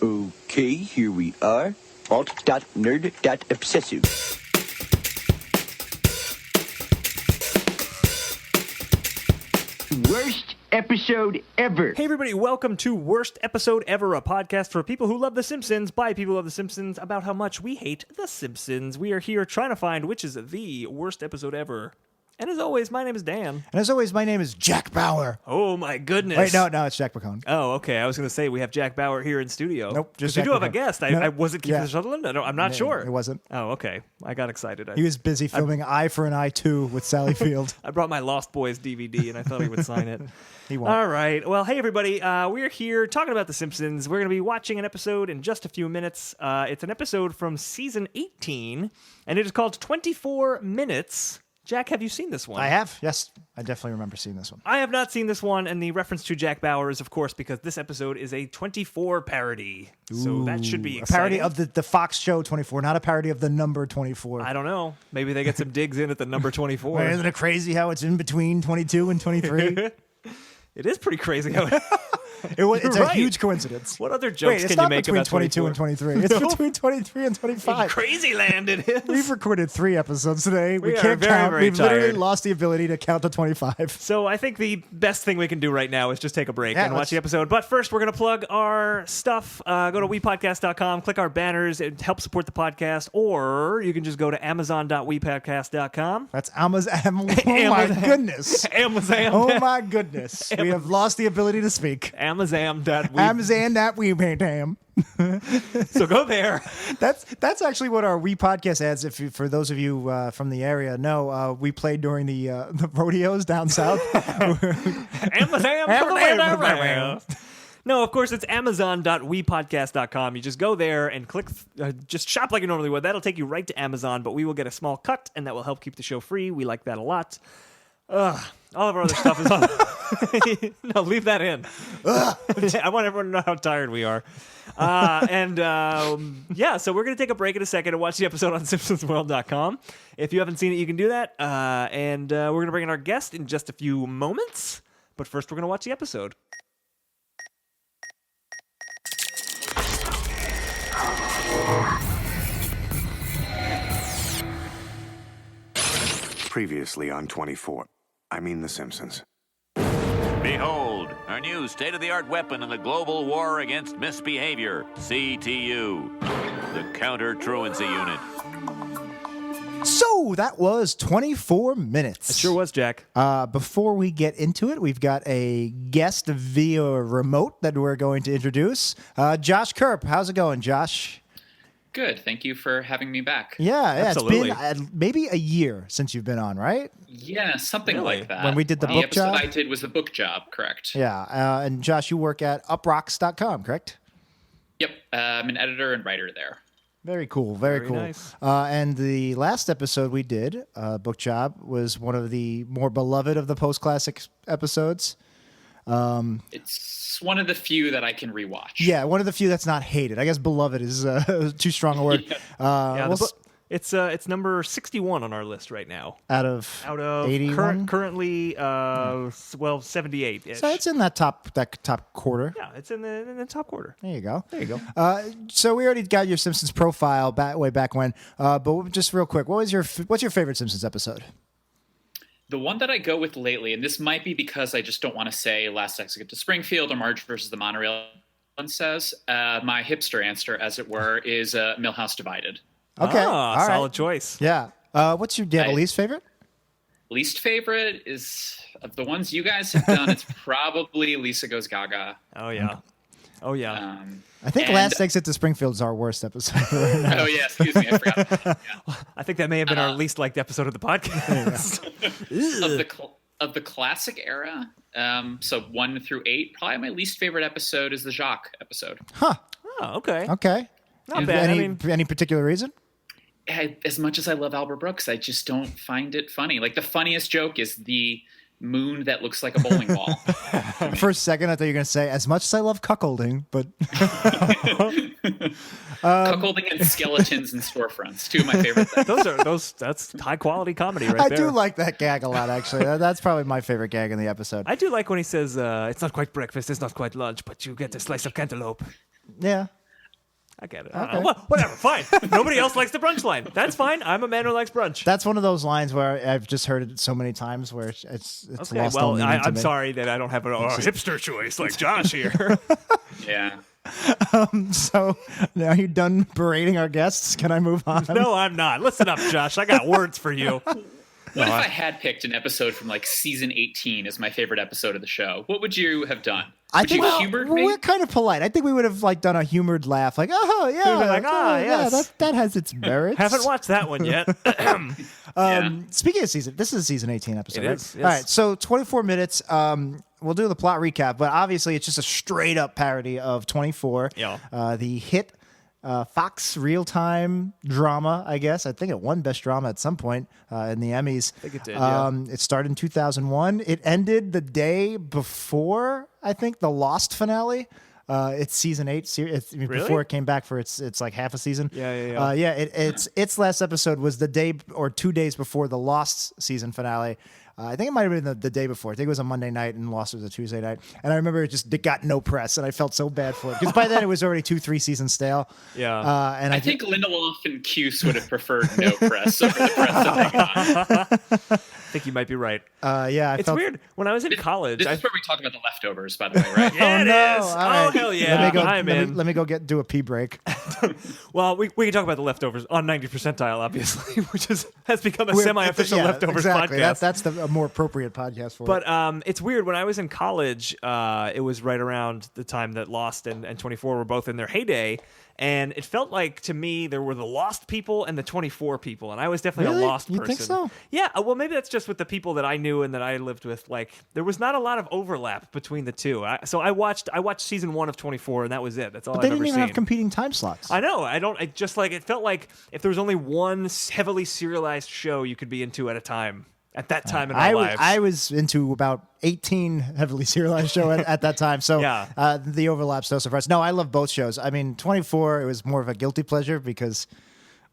Okay, here we are. Alt.nerd.obsessive. Worst episode ever. Hey everybody, welcome to Worst Episode Ever, a podcast for people who love The Simpsons, by people who love The Simpsons, about how much we hate The Simpsons. We are here trying to find which is the worst episode ever. And as always, my name is Dan. And as always, my name is Jack Bauer. Oh my goodness. Wait, no, it's Jack McCone. Oh, okay. I was going to say we have Jack Bauer here in studio. Nope, just we Jack do have a McCone. guest. No, was it Keith Sutherland? I'm not sure. It wasn't. Oh, okay. I got excited. He was busy filming Eye for an Eye 2 with Sally Field. I brought my Lost Boys DVD and I thought he would sign it. He won't. All right. Well, hey, everybody. We're here talking about The Simpsons. We're going to be watching an episode in just a few minutes. It's an episode from season 18, and it is called 24 Minutes. Jack, have you seen this one? I have. Yes, I definitely remember seeing this one. I have not seen this one, and the reference to Jack Bauer is, of course, because this episode is a 24 parody. So that should be exciting. A parody of the Fox show 24, not a parody of the number 24. I don't know. Maybe they get some digs in at the number 24. Wait, isn't it crazy how it's in between 22 and 23? It is pretty crazy how It's a huge coincidence. What other jokes can you make about 22 and 23? It's between 23 and 25. Crazy land it is. We've recorded 3 episodes today. We are can't very, count. very We've literally tired. lost the ability to count to 25. So I think the best thing we can do right now is just take a break Yeah, and watch the episode. But first, we're going to plug our stuff. Go to wepodcast.com, click our banners. It helps support the podcast. Or you can just go to amazon.wepodcast.com. That's Amazon. Oh, my goodness. Amazon. Oh, my goodness. We have lost the ability to speak. Amazon that we pay damn. So go there. That's actually what our We Podcast ads, for those of you from the area know, we played during the rodeos down south. Amazon. No, of course, it's amazon.wepodcast.com. You just go there and click, just shop like you normally would. That'll take you right to Amazon, but we will get a small cut, and that will help keep the show free. We like that a lot. All of our other stuff is on. No, leave that in. I want everyone to know how tired we are. So we're going to take a break in a second and watch the episode on SimpsonsWorld.com. If you haven't seen it, you can do that. We're going to bring in our guest in just a few moments. But first, we're going to watch the episode. Previously on 24. I mean The Simpsons. Behold, our new state-of-the-art weapon in the global war against misbehavior, CTU, the counter-truancy unit. So that was 24 minutes. It sure was, Jack. Before we get into it, we've got a guest via remote that we're going to introduce. Josh Kerp. How's it going, Josh? Good. Thank you for having me back. Yeah, Absolutely. It's been maybe a year since you've been on, right? Yeah, something Really? like that. When we did the book episode job? I did was the book job, correct? Yeah, and Josh, you work at uprocks.com, correct? Yep. I'm an editor and writer there. Very cool, very cool. nice. And the last episode we did, Book Job, was one of the more beloved of the post-classic episodes. It's one of the few that I can rewatch. Yeah, one of the few that's not hated. I guess beloved is too strong a word. Yeah, it's number 61 on our list right now. Out of 81? Currently, 78-ish. So it's in that top quarter. Yeah, it's in the top quarter. There you go. There you go. So we already got your Simpsons profile way back when. But just real quick, what's your favorite Simpsons episode? The one that I go with lately, and this might be because I just don't want to say Last Exit to Springfield or Marge versus the Monorail one says, my hipster answer, as it were, is Milhouse Divided. Okay, all right. Solid choice. Yeah. Do you have a least favorite? Least favorite is, of the ones you guys have done, it's probably Lisa Goes Gaga. Oh, yeah. Oh, yeah. I think Last Exit to Springfield is our worst episode. Right now. Oh, yeah, excuse me, I forgot. Yeah. I think that may have been our least liked episode of the podcast. Of the classic era, so 1 through 8, probably my least favorite episode is the Jacques episode. Huh. Oh, okay. Okay. Not bad. Any particular reason? As much as I love Albert Brooks, I just don't find it funny. Like, the funniest joke is the moon that looks like a bowling ball. For a second, I thought you were going to say, as much as I love cuckolding, but... Cuckolding and skeletons in storefronts, two of my favorite things. That's high quality comedy right there. I do like that gag a lot, actually. That's probably my favorite gag in the episode. I do like when he says, it's not quite breakfast, it's not quite lunch, but you get a slice of cantaloupe. Yeah. I get it. I don't know. Well, whatever. Fine. Nobody else likes the brunch line. That's fine. I'm a man who likes brunch. That's one of those lines where I've just heard it so many times where it's Okay, lost well, all meaning to I'm me. sorry that I don't have a hipster choice like Josh here. Yeah. So now you're done berating our guests. Can I move on? No, I'm not. Listen up, Josh. I got words for you. What if I had picked an episode from like season 18 as my favorite episode of the show? What would you have done? Would you humored me? We're kind of polite. I think we would have like done a humored laugh, like, oh yeah, We'd be like, yes. that has its merits. Haven't watched that one yet. Speaking of season, this is a season 18 episode. It right? is, yes. All right, so 24 minutes. We'll do the plot recap, but obviously it's just a straight up parody of 24. Yeah. The hit Fox real-time drama, I guess. I think it won Best Drama at some point in the Emmys. I think it did, yeah. It started in 2001. It ended the day before, I think, the Lost finale. It's season 8. Before it came back for its like half a season. Yeah. Its last episode was the day or 2 days before the Lost season finale. I think it might have been the day before. I think it was a Monday night and Lost was a Tuesday night. And I remember it got no press, and I felt so bad for it. Because by then it was already 2-3 seasons stale. Yeah. And I think Lindelof and Cuse would have preferred no press over the press that they got. I think you might be right. It's weird. When I was in college... This is where we talk about the leftovers, by the way, right? Yeah, it is. All right. Oh, hell yeah. Let me go do a pee break. Well, we can talk about the leftovers on 90 percentile, obviously, which has become a semi-official leftovers exactly. podcast. That's a more appropriate podcast for it. But it's weird. When I was in college, it was right around the time that Lost and 24 were both in their heyday. And it felt like, to me, there were the Lost people and the 24 people. And I was definitely Really? a Lost You person. think so? Yeah. Well, maybe that's just with the people that I knew and that I lived with. Like, there was not a lot of overlap between the two. So I watched season 1 of 24, and that was it. That's all But I've they ever didn't even seen. have competing time slots. I know. It felt like if there was only one heavily serialized show you could be into at a time. At that time in our lives. I was into about 18 heavily serialized show at that time, so Yeah. The overlap's no surprise. No, I love both shows. I mean, 24, it was more of a guilty pleasure because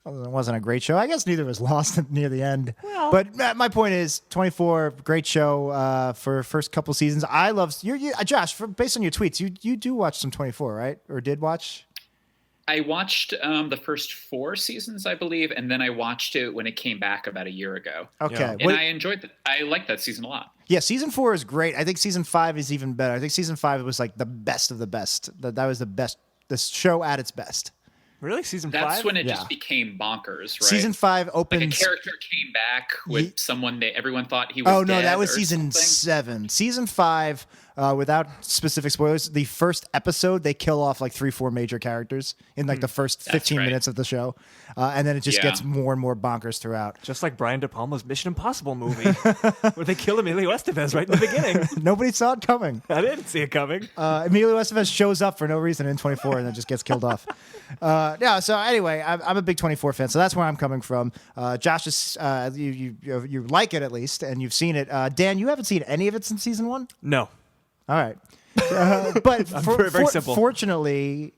it wasn't a great show. I guess neither was Lost near the end. Well. But my point is, 24, great show for first couple seasons. I love Josh. Based on your tweets, you do watch some 24, right? Or did watch? I watched the first 4 seasons, I believe, and then I watched it when it came back about a year ago. Okay. And I enjoyed it. I liked that season a lot. Yeah, season 4 is great. I think season 5 is even better. I think season 5 was like the best of the best. That was the best. This show at its best. Really? Season 5? That's when it Yeah. just became bonkers, right? Season 5 opens. Like a character came back with someone that everyone thought he was Oh no, dead that was or season something. 7. Season 5, without specific spoilers, the first episode they kill off like 3-4 major characters in like the first 15 right. minutes of the show, and then it just Yeah. gets more and more bonkers throughout. Just like Brian De Palma's Mission Impossible movie, where they kill Emilio Estevez right in the beginning. Nobody saw it coming. I didn't see it coming. Emilio Estevez shows up for no reason in 24 and then just gets killed off. So anyway, I'm a big 24 fan, so that's where I'm coming from. Josh is you like it at least, and you've seen it. Dan, you haven't seen any of it since season 1? No. All right. But very simple. Fortunately,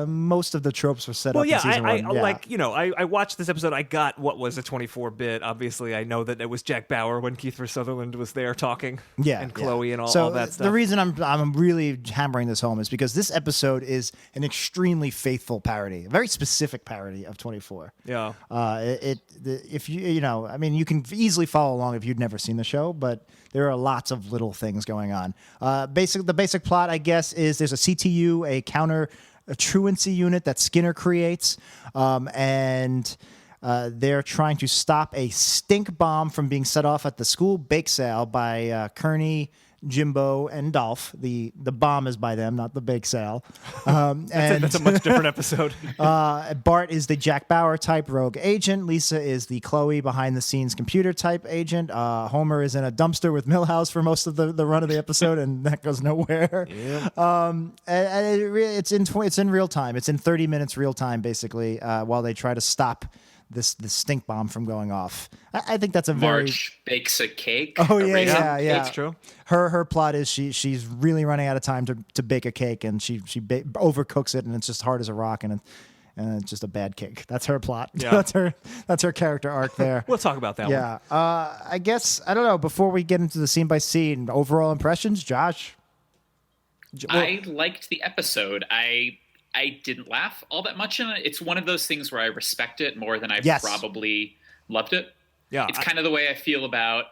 most of the tropes were set Well, up yeah, in season 1. I watched this episode. I got what was a 24-bit. Obviously, I know that it was Jack Bauer when Kiefer Sutherland was there talking. Yeah, and Chloe and all that stuff. The reason I'm really hammering this home is because this episode is an extremely faithful parody, a very specific parody of 24. Yeah. If I mean, you can easily follow along if you'd never seen the show, but there are lots of little things going on. The basic plot, I guess, is there's a CTU, a counter-truancy unit that Skinner creates, and they're trying to stop a stink bomb from being set off at the school bake sale by Kearney, Jimbo, and Dolph. The bomb is by them, not the bake sale. That's a much different episode. Bart is the Jack Bauer type rogue agent. Lisa is the Chloe behind the scenes computer type agent. Homer is in a dumpster with Milhouse for most of the run of the episode, and that goes nowhere. Yeah. It's in real time. It's in 30 minutes real time, basically, while they try to stop this stink bomb from going off. I think that's a Marge bakes a cake. Oh a raisin yeah. That's true. Her plot is she's really running out of time to bake a cake, and she overcooks it, and it's just hard as a rock, and it's just a bad cake. That's her plot. Yeah. That's her character arc there. We'll talk about that one. Yeah. I guess I don't know. Before we get into the scene by scene, overall impressions, Josh. I liked the episode. I I didn't laugh all that much in it. It's one of those things where I respect it more than I probably loved it. Yeah, it's kind of the way I feel about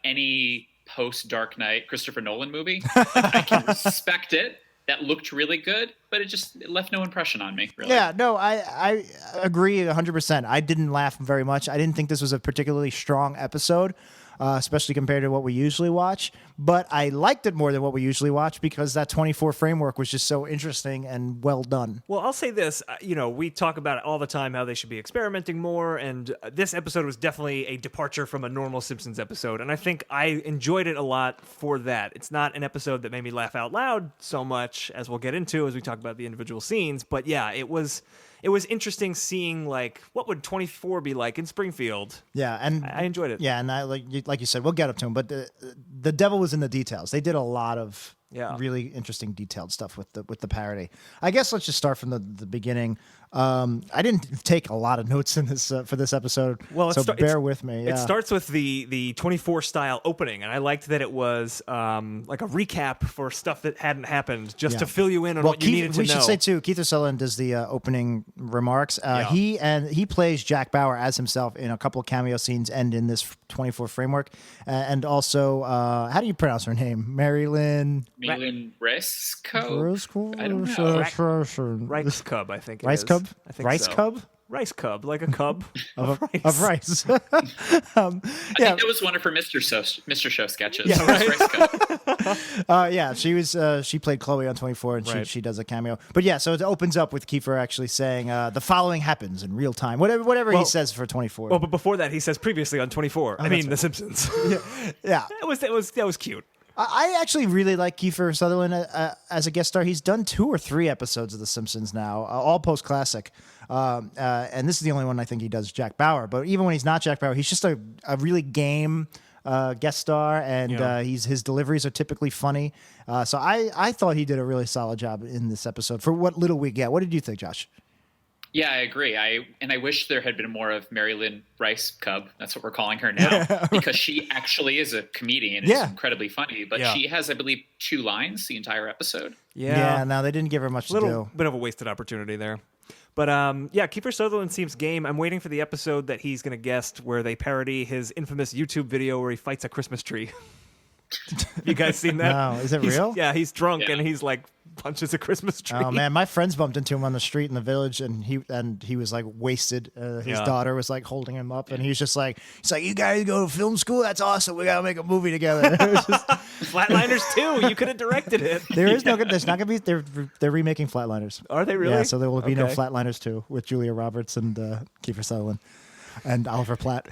any post-Dark Knight Christopher Nolan movie. Like, I can respect it. That looked really good, but it left no impression on me, really. Yeah, no, I agree 100%. I didn't laugh very much. I didn't think this was a particularly strong episode, especially compared to what we usually watch. But I liked it more than what we usually watch because that 24 framework was just so interesting and well done. Well, I'll say this. We talk about it all the time, how they should be experimenting more, and this episode was definitely a departure from a normal Simpsons episode, and I think I enjoyed it a lot for that. It's not an episode that made me laugh out loud so much, as we'll get into as we talk about the individual scenes, but yeah, it was interesting seeing, like, what would 24 be like in Springfield. Yeah, and I enjoyed it. Yeah, and like you said, we'll get up to him, but the devil was in the details. They did a lot of really interesting detailed stuff with the parody. I guess let's just start from the beginning. I didn't take a lot of notes in this for this episode, so bear with me. Yeah. It starts with the 24 style opening, and I liked that it was like a recap for stuff that hadn't happened, just to fill you in on what you needed to know. We should say too, Keith Sutherland does the opening remarks. He plays Jack Bauer as himself in a couple of cameo scenes and in this 24 framework, and also how do you pronounce her name? Mary-Lynn. Mary-Lynn Resco? I don't know. Rice Cub, I think. Rice Cub. I think Rice so. Cub? Rice Cub, like a cub of rice. I think that was one of her Mr. Show sketches. Yeah, right? She played Chloe on 24, and she does a cameo. But yeah, so it opens up with Kiefer actually saying the following happens in real time. Whatever he says for 24. Well, but before that, he says previously on 24. I mean, The Simpsons. Yeah. That was cute. I actually really like Kiefer Sutherland as a guest star. He's done 2 or 3 episodes of The Simpsons now, all post-classic. And this is the only one I think he does Jack Bauer. But even when he's not Jack Bauer, he's just a really game guest star, and his deliveries are typically funny. So I thought he did a really solid job in this episode for what little we get. What did you think, Josh? Yeah, I agree. I wish there had been more of Mary-Lynn Rice Cub. That's what we're calling her now, because she actually is a comedian. It's incredibly funny, but she has, I believe, 2 lines the entire episode. Yeah. No, they didn't give her much to do. Bit of a wasted opportunity there. But Kiefer Sutherland seems game. I'm waiting for the episode that he's going to guest where they parody his infamous YouTube video where he fights a Christmas tree. You guys seen that? No, is it real? Yeah, he's drunk and he's like punches a Christmas tree. Oh man, my friends bumped into him on the street in the village, and he was like wasted. His daughter was like holding him up, and he's like, "You guys go to film school? That's awesome. We gotta make a movie together." Flatliners 2. You could have directed it. There's not gonna be. They're remaking Flatliners. Are they really? Yeah. So there will be no Flatliners 2 with Julia Roberts and Kiefer Sutherland. And Oliver Platt.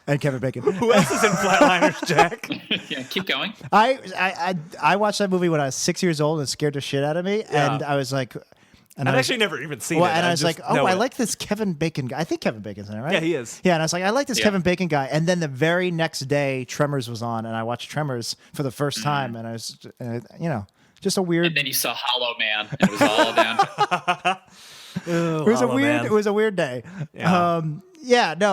And Kevin Bacon. Who else is in Flatliners, Jack? Yeah, keep going. I watched that movie when I was 6 years old and it scared the shit out of me. Yeah. And I was like... I've actually never even seen it. And I was like, I like this Kevin Bacon guy. I think Kevin Bacon's in it, right? Yeah, he is. Yeah, and I was like, I like this Kevin Bacon guy. And then the very next day, Tremors was on, and I watched Tremors for the first time, and I was, just a weird... And then you saw Hollow Man, and it was all down. It was a weird day. Yeah.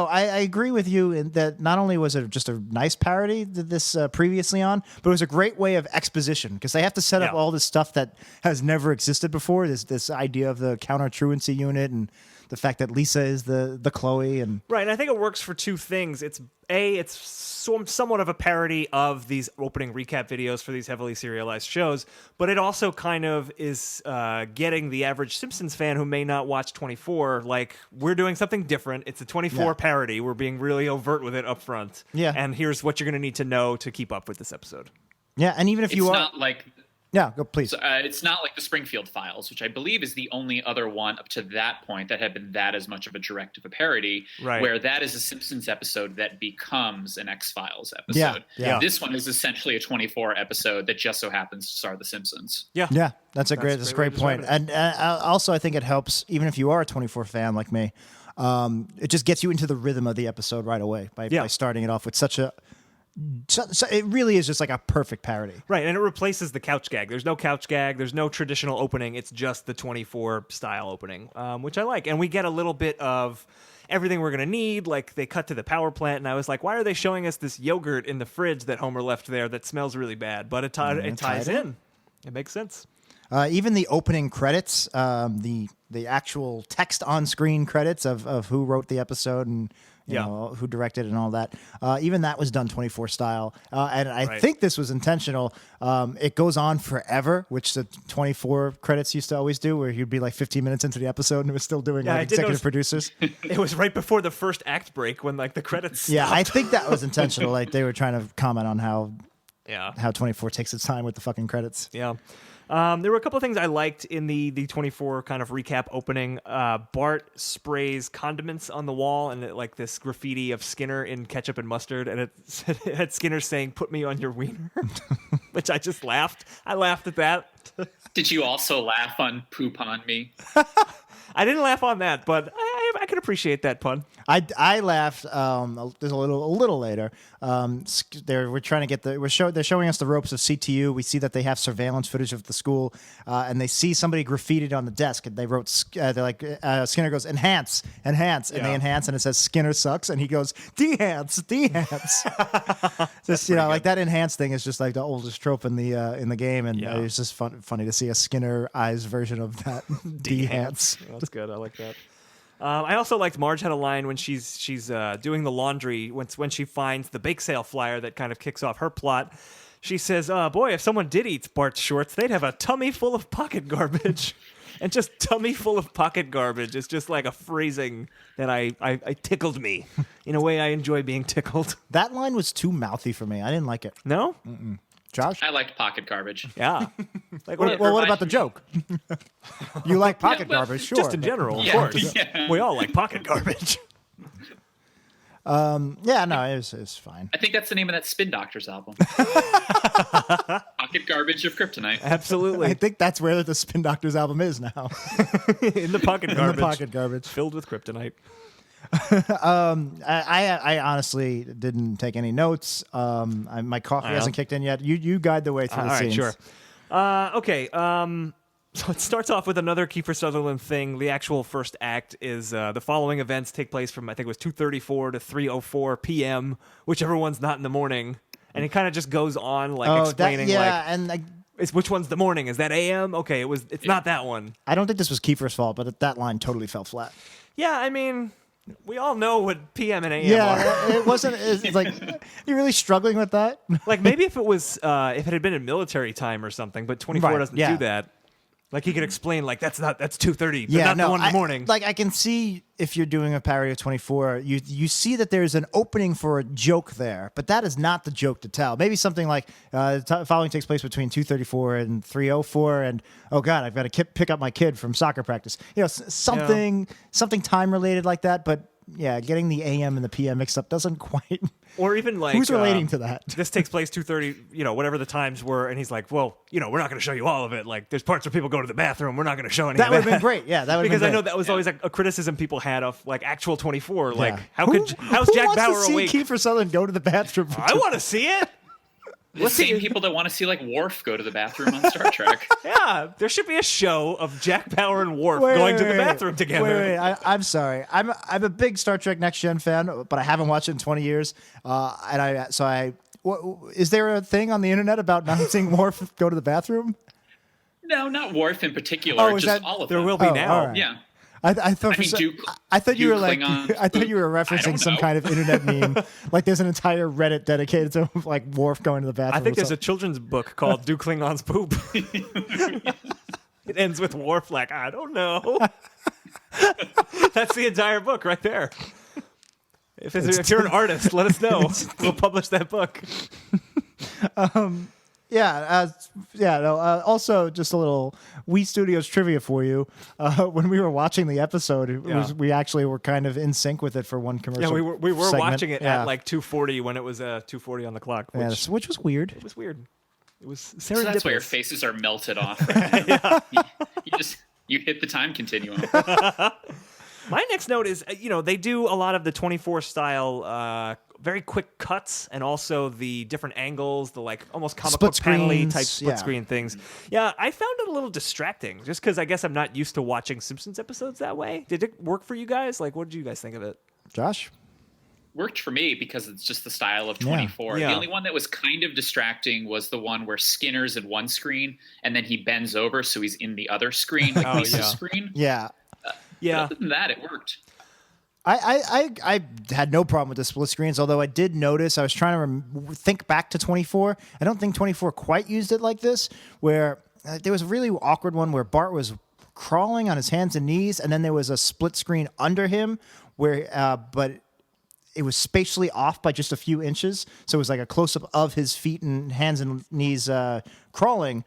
I agree with you in that not only was it just a nice parody that this previously on, but it was a great way of exposition because they have to set up all this stuff that has never existed before. This idea of the counter-truancy unit and the fact that Lisa is the Chloe and right. And I think it works for 2 things. It's somewhat of a parody of these opening recap videos for these heavily serialized shows, but it also kind of is getting the average Simpsons fan who may not watch 24 like we're doing something different. It's a 24 parody. We're being really overt with it up front. Yeah, and here's what you're going to need to know to keep up with this episode. Yeah, and even if it's not like. Yeah, go please. So, it's not like the Springfield Files, which I believe is the only other one up to that point that had been that as much of a direct of a parody, where that is a Simpsons episode that becomes an X-Files episode. Yeah. This one is essentially a 24 episode that just so happens to star the Simpsons. Yeah, that's a great point. And also, I think it helps even if you are a 24 fan like me. It just gets you into the rhythm of the episode right away by starting it off with such a. So it really is just like a perfect parody. Right, and it replaces the couch gag. There's no couch gag. There's no traditional opening. It's just the 24 style opening, which I like. And we get a little bit of everything we're going to need. Like they cut to the power plant, and I was like, why are they showing us this yogurt in the fridge that Homer left there that smells really bad? But it ties in. It makes sense. Even the opening credits, the actual text on screen credits of who wrote the episode and you know, who directed and all that. Even that was done 24 style. And I think this was intentional. It goes on forever, which the 24 credits used to always do, where you'd be like 15 minutes into the episode and it was still doing like executive producers. It was right before the first act break when like the credits stopped. Yeah, I think that was intentional. Like they were trying to comment on how 24 takes its time with the fucking credits. Yeah. There were a couple of things I liked in the 24 kind of recap opening. Bart sprays condiments on the wall and like this graffiti of Skinner in ketchup and mustard, and it had Skinner saying, "Put me on your wiener," which I just laughed. I laughed at that. Did you also laugh on poop on me? I didn't laugh on that, but I could appreciate that pun. I laughed. There's a little later. We're trying to get they're showing us the ropes of CTU. We see that they have surveillance footage of the school, and they see somebody graffitied on the desk. And they wrote, they're like, Skinner goes, enhance, and they enhance, and it says Skinner sucks, and he goes, dehance. Just like that enhance thing is just like the oldest trope in the game, and it's just funny to see a Skinner eyes version of that dehance. That's good. I like that. I also liked Marge had a line when she's doing the laundry when she finds the bake sale flyer that kind of kicks off her plot. She says, boy, if someone did eat Bart's shorts, they'd have a tummy full of pocket garbage." And just tummy full of pocket garbage is just like a phrasing that I tickled me in a way I enjoy being tickled. That line was too mouthy for me. I didn't like it. No? Mm-mm. Josh? I liked pocket garbage. Yeah. Like, what about the joke? You like pocket garbage, sure. Just in general, of course. Yeah. We all like pocket garbage. No, it was fine. I think that's the name of that Spin Doctors album. Pocket Garbage of Kryptonite. Absolutely. I think that's where the Spin Doctors album is now. In the pocket garbage. In the pocket garbage. Filled with kryptonite. I honestly didn't take any notes. My coffee hasn't kicked in yet. You guide the way through the scenes. Sure. Okay. So it starts off with another Kiefer Sutherland thing. The actual first act is the following events take place from, I think it was 2:34 to 3:04 p.m., whichever one's not in the morning. And it kind of just goes on explaining it's which one's the morning. Is that a.m.? Okay, it's not that one. I don't think this was Kiefer's fault, but that line totally fell flat. Yeah, I mean, we all know what p.m. and a.m. are. Yeah, it wasn't. It's like, you're really struggling with that? Like maybe if it had been in military time or something, but 24 doesn't do that. Like he could explain, like that's 2:30, but not the one in the morning. Like I can see if you're doing a parody of 24, you see that there's an opening for a joke there, but that is not the joke to tell. Maybe something like following takes place between 2:34 and 3:04, and oh god, I've got to pick up my kid from soccer practice. Something time related like that, but. Yeah, getting the AM and the PM mixed up doesn't quite. Or even like who's relating to that? This takes place 2:30, whatever the times were, and he's like, "Well, we're not going to show you all of it. Like, there's parts where people go to the bathroom. We're not going to show any." That of would have been great. Yeah, that would because been I know great. that was always like a criticism people had of like actual 24. Yeah. Like, how's Jack Bauer wants to awake? See Kiefer Sutherland go to the bathroom. I want to see it. The same people that want to see like Worf go to the bathroom on Star Trek. Yeah, there should be a show of Jack Bauer and Worf going to the bathroom together. Wait, I'm sorry. I'm a big Star Trek Next Gen fan, but I haven't watched it in 20 years. Is there a thing on the internet about not seeing Worf go to the bathroom? No, not Worf in particular. Just all of them. There will be now. All right. Yeah. I thought you were like I thought you were referencing some kind of internet meme. Like there's an entire Reddit dedicated to like Worf going to the bathroom. I think there's a children's book called "Do Klingons Poop." It ends with Worf like, I don't know. That's the entire book right there. If you're an artist, let us know. We'll publish that book. Also, just a little Wii Studios trivia for you. When we were watching the episode, we actually were kind of in sync with it for one commercial. Yeah, we were segment. watching it at like 2:40 when it was 2:40 on the clock. Which was weird. It was weird. It was serendipitous. So that's why your faces are melted off. Right? you hit the time continuum. My next note is, they do a lot of the 24 style, very quick cuts, and also the different angles, the like almost comic book panel-y type split screen things. Yeah, I found it a little distracting, just because I guess I'm not used to watching Simpsons episodes that way. Did it work for you guys? Like, what did you guys think of it? Josh? worked for me because it's just the style of 24. Yeah. The only one that was kind of distracting was the one where Skinner's in one screen and then he bends over so he's in the other screen, like Lisa's screen. Yeah. Yeah. Other than that, it worked. I had no problem with the split screens, although I did notice, I was trying to think back to 24. I don't think 24 quite used it like this, where there was a really awkward one where Bart was crawling on his hands and knees, and then there was a split screen under him, where but it was spatially off by just a few inches, so it was like a close-up of his feet and hands and knees crawling.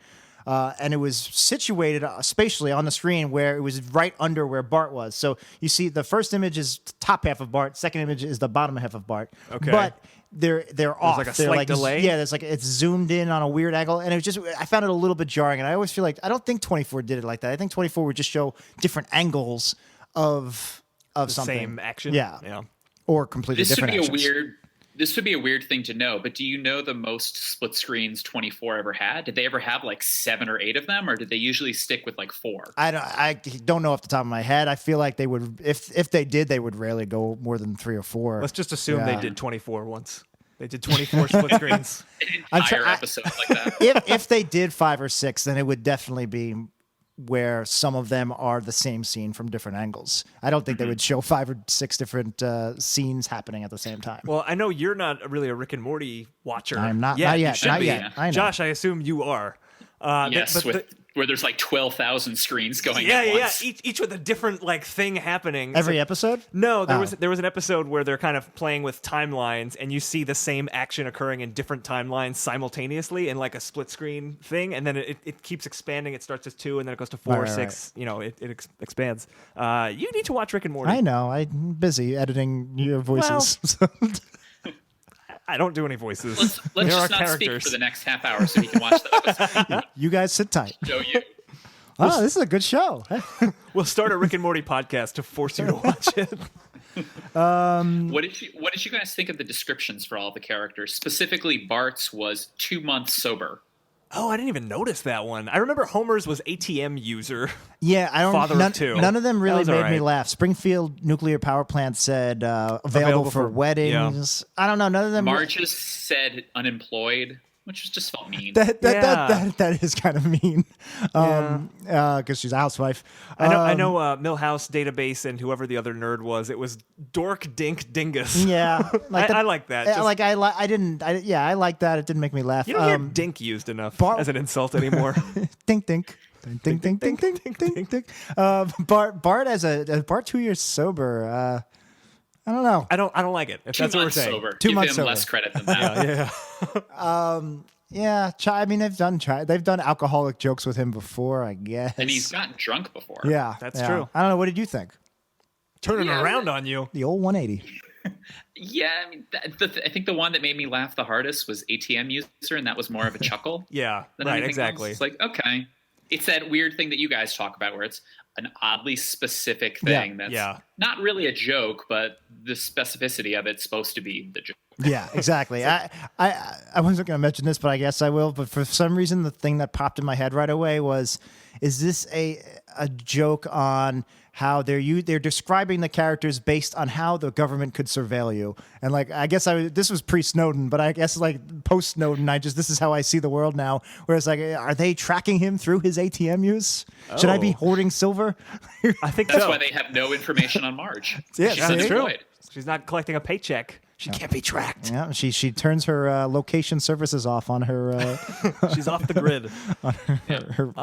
And it was situated spatially on the screen where it was right under where Bart was. So you see the first image is top half of Bart, second image is the bottom half of Bart. Okay. But they're off. like a They're slight delay? Yeah, there's like it's zoomed in on a weird angle, and it was just I found it a little bit jarring. And I always feel like I don't think 24 did it like that. I think 24 would just show different angles of something. Same action. Yeah. Or completely different actions. This would be a weird thing to know, but do you know the most split screens 24 ever had? Did they ever have like 7 or 8 of them, or did they usually stick with like 4? I don't know off the top of my head. I feel like they would, if they did, they would rarely go more than 3 or 4. Let's just assume they did 24 once. They did 24 split screens. An entire episode like that. If they did 5 or 6, then it would definitely be where some of them are the same scene from different angles. I don't think they would show 5 or 6 different scenes happening at the same time. Well, I know you're not really a Rick and Morty watcher. I'm not. Yeah, Not you yet. should Not be. yet. I know. Josh, I assume you are. Yes, where there's like 12,000 screens going at once. Each with a different like thing happening. Every episode? No, there was an episode where they're kind of playing with timelines, and you see the same action occurring in different timelines simultaneously in like a split screen thing, and then it keeps expanding. It starts as 2, and then it goes to 4, Right, 6. You know, it expands. You need to watch Rick and Morty. I know. I'm busy editing your voices. I don't do any voices. Let's There just are not characters. speak for the next half hour so we can watch the episode. You guys sit tight. Show you. Oh, this is a good show. We'll start a Rick and Morty podcast to force you to watch it. What did you guys think of the descriptions for all the characters? Specifically, Bart's was 2 months sober. Oh, I didn't even notice that one. I remember Homer's was ATM user. Yeah, I don't. Father of 2. None of them really That was made me alright. laugh. Springfield Nuclear Power Plant said available for weddings. I don't know. None of them. Marge's said unemployed, which just felt mean. That is kind of mean, because she's a housewife. I know Millhouse Database and whoever the other nerd was. It was Dork Dink Dingus. Yeah, I like that. Just- I like that. It didn't make me laugh. you don't hear dink used enough as an insult anymore. Dink dink. Dink dink dink dink dink dink dink. Bart as Bart 2 years sober. I don't know. I don't like it. If 2 that's what we're months saying. sober. 2 Give months him sober. less credit than that. Yeah, I mean they've done alcoholic jokes with him before, I guess. And he's gotten drunk before. Yeah, That's true. I don't know. What did you think? Turning around on you. The old 180. Yeah, I mean, I think the one that made me laugh the hardest was ATM user, and that was more of a chuckle. Yeah, than right, anything exactly. else. It's like, okay. It's that weird thing that you guys talk about where it's an oddly specific thing that's not really a joke, but the specificity of it's supposed to be the joke. Yeah, exactly. I wasn't going to mention this, but I guess I will. But for some reason, the thing that popped in my head right away was, is this a joke on how they're describing the characters based on how the government could surveil you? And like, I guess this was pre-Snowden, but I guess like post-Snowden, this is how I see the world now. Whereas like, are they tracking him through his ATM use? Should I be hoarding silver? I think That's so. why they have no information on Marge. Yeah, She's that's true. unemployed. She's not collecting a paycheck. She can't be tracked. Yeah, she turns her location services off on her. She's off the grid. her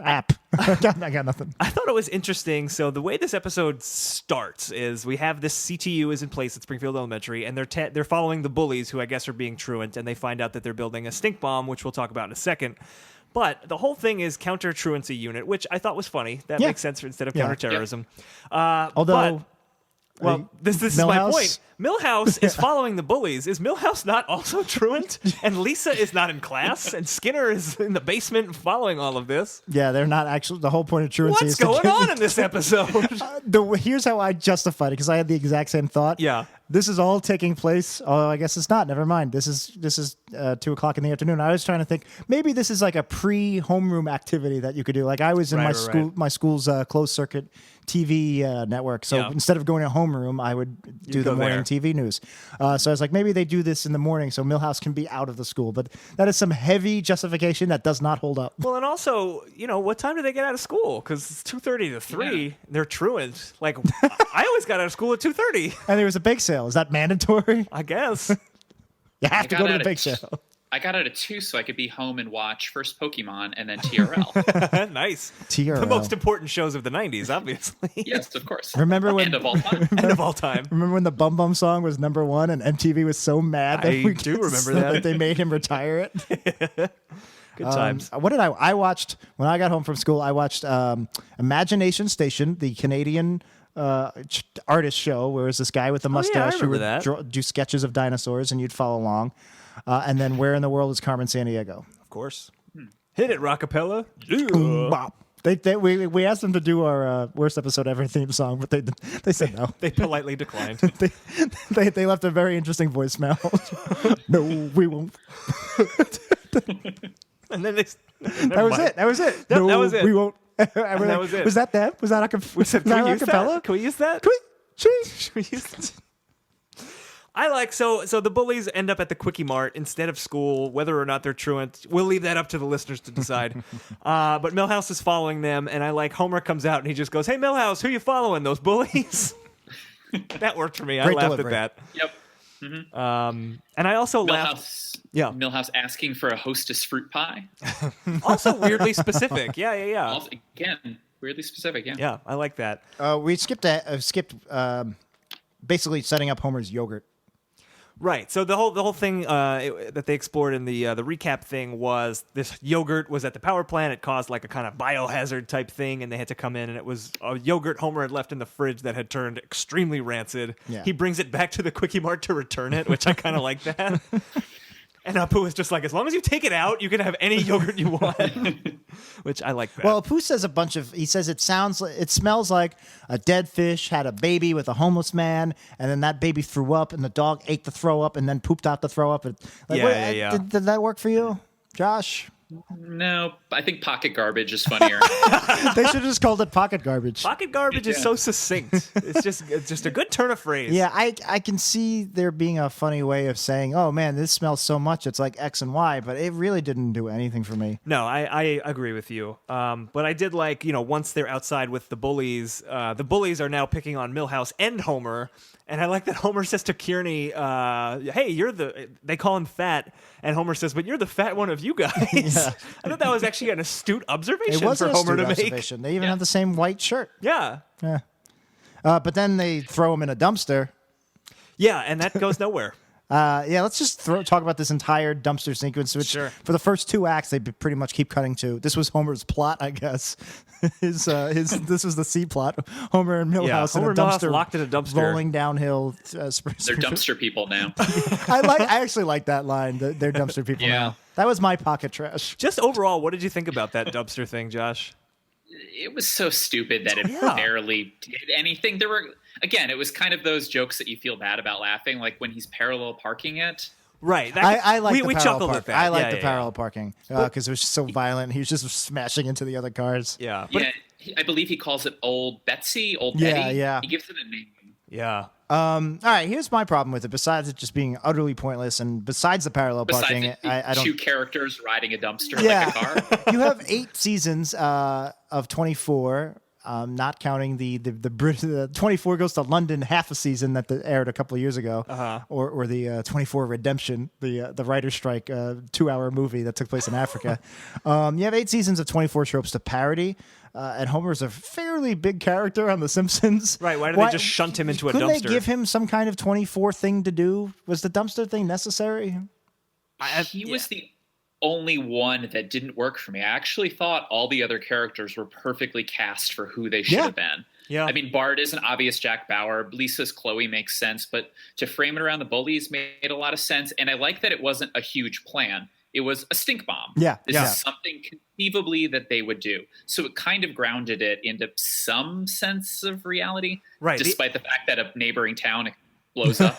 app. I got nothing. I thought it was interesting. So the way this episode starts is we have this CTU is in place at Springfield Elementary, and they're following the bullies, who I guess are being truant, and they find out that they're building a stink bomb, which we'll talk about in a second. But the whole thing is counter-truancy unit, which I thought was funny. That makes sense instead of counterterrorism. Although. Well, this is my Milhouse? point. Milhouse is following the bullies. Is Milhouse not also truant? And Lisa is not in class, and Skinner is in the basement following all of this. Yeah, they're not actually. The whole point of truancy What's is to going get- on in this episode? Here's how I justified it, because I had the exact same thought. Yeah. this is all taking place. Oh, I guess it's not. Never mind. This is 2:00 in the afternoon. I was trying to think maybe this is like a pre-homeroom activity that you could do. Like I was in my school's closed circuit TV network. So instead of going to homeroom, I would do the morning TV news. So I was like, maybe they do this in the morning so Milhouse can be out of the school. But that is some heavy justification that does not hold up. Well, and also, what time do they get out of school? Because it's 2:30 to 3. Yeah. They're truant. Like, I always got out of school at 2:30. And there was a bake sale. Is that mandatory? I guess. You have to go to the bake sale. I got out at 2 so I could be home and watch first Pokemon and then TRL. Nice. TRL. The most important shows of the 90s, obviously. Yes, of course. Remember when End of all time. End of all time. Remember when the Bum Bum song was #1 and MTV was so mad that I do remember that they made him retire it? Good times. What did I watched when I got home from school? I watched Imagination Station, the Canadian artist show, where it was this guy with a mustache who would do sketches of dinosaurs, and you'd follow along. And then Where in the World is Carmen Sandiego? Of course. Hit it, Rockapella. We asked them to do our worst episode ever theme song, but they said no. They politely declined. they left a very interesting voicemail. No, we won't. And then that was it. That was it. No, that was it. We won't. That was it. Was that them? Was that a cappella? Can we use that? Should we use that? I like so the bullies end up at the Quickie Mart instead of school. Whether or not they're truant, we'll leave that up to the listeners to decide. But Milhouse is following them, and I like Homer comes out and he just goes, "Hey Milhouse, who you following? Those bullies?" That worked for me. Great I laughed delivery. at that. Yep. Mm-hmm. And I also laughed. Yeah, Milhouse asking for a Hostess fruit pie. Also weirdly specific. Yeah. Also, again, weirdly specific. Yeah. Yeah, I like that. We skipped basically setting up Homer's yogurt. Right. So the whole thing that they explored in the recap thing was this yogurt was at the power plant. It caused like a kind of biohazard type thing, and they had to come in, and it was a yogurt Homer had left in the fridge that had turned extremely rancid. Yeah. He brings it back to the Quickie Mart to return it, which I kind of like that. And Apu is just like, as long as you take it out, you can have any yogurt you want, which I like that. Well, Apu says he says it smells like a dead fish had a baby with a homeless man, and then that baby threw up, and the dog ate the throw up, and then pooped out the throw up. Yeah. Did that work for you, Josh? No, I think pocket garbage is funnier. They should have just called it pocket garbage. Pocket garbage is so succinct. It's just a good turn of phrase. Yeah, I can see there being a funny way of saying, "Oh man, this smells so much, it's like X and Y," but it really didn't do anything for me. No, I agree with you. But I did like, once they're outside with the bullies are now picking on Milhouse and Homer. And I like that Homer says to Kearney, "Hey, they call him fat," and Homer says, "But you're the fat one of you guys." Yeah. I thought that was actually an astute observation it was for an Homer astute to make. Observation. They even have the same white shirt. Yeah. Yeah. But then they throw him in a dumpster. Yeah, and that goes nowhere. Let's just talk about this entire dumpster sequence, which for the first 2 acts they pretty much keep cutting to. This was Homer's plot, I guess. This was the C plot. Homer and Milhouse in a dumpster, locked in a dumpster, rolling downhill. They're dumpster people now. I actually like that line. They're dumpster people now. That was my pocket trash. Just overall, what did you think about that dumpster thing, Josh? It was so stupid that it barely did anything. It was kind of those jokes that you feel bad about laughing, like when he's parallel parking it. Right. I like we chuckled at that. I like the parallel parking because it was just so violent. He was just smashing into the other cars. Yeah. I believe he calls it Old Betsy, Old Betty. Yeah. He gives it a name. Yeah. All right, here's my problem with it. Besides it just being utterly pointless, and besides the parallel parking, I don't. 2 characters riding a dumpster like a car. You have 8 seasons of 24. Not counting the 24 Goes to London half a season that aired a couple of years ago, or the 24 Redemption, the writer's strike 2-hour movie that took place in Africa. You have 8 seasons of 24 tropes to parody, and Homer's a fairly big character on The Simpsons. Right? Why did they just shunt him into a dumpster? Couldn't they give him some kind of 24 thing to do? Was the dumpster thing necessary? He was the only one that didn't work for me. I actually thought all the other characters were perfectly cast for who they should have been. Yeah. I mean, Bart is an obvious Jack Bauer. Lisa's Chloe makes sense, but to frame it around the bullies made a lot of sense. And I like that it wasn't a huge plan. It was a stink bomb. Yeah. This is something conceivably that they would do. So it kind of grounded it into some sense of reality. Right. Despite the fact that a neighboring town blows up.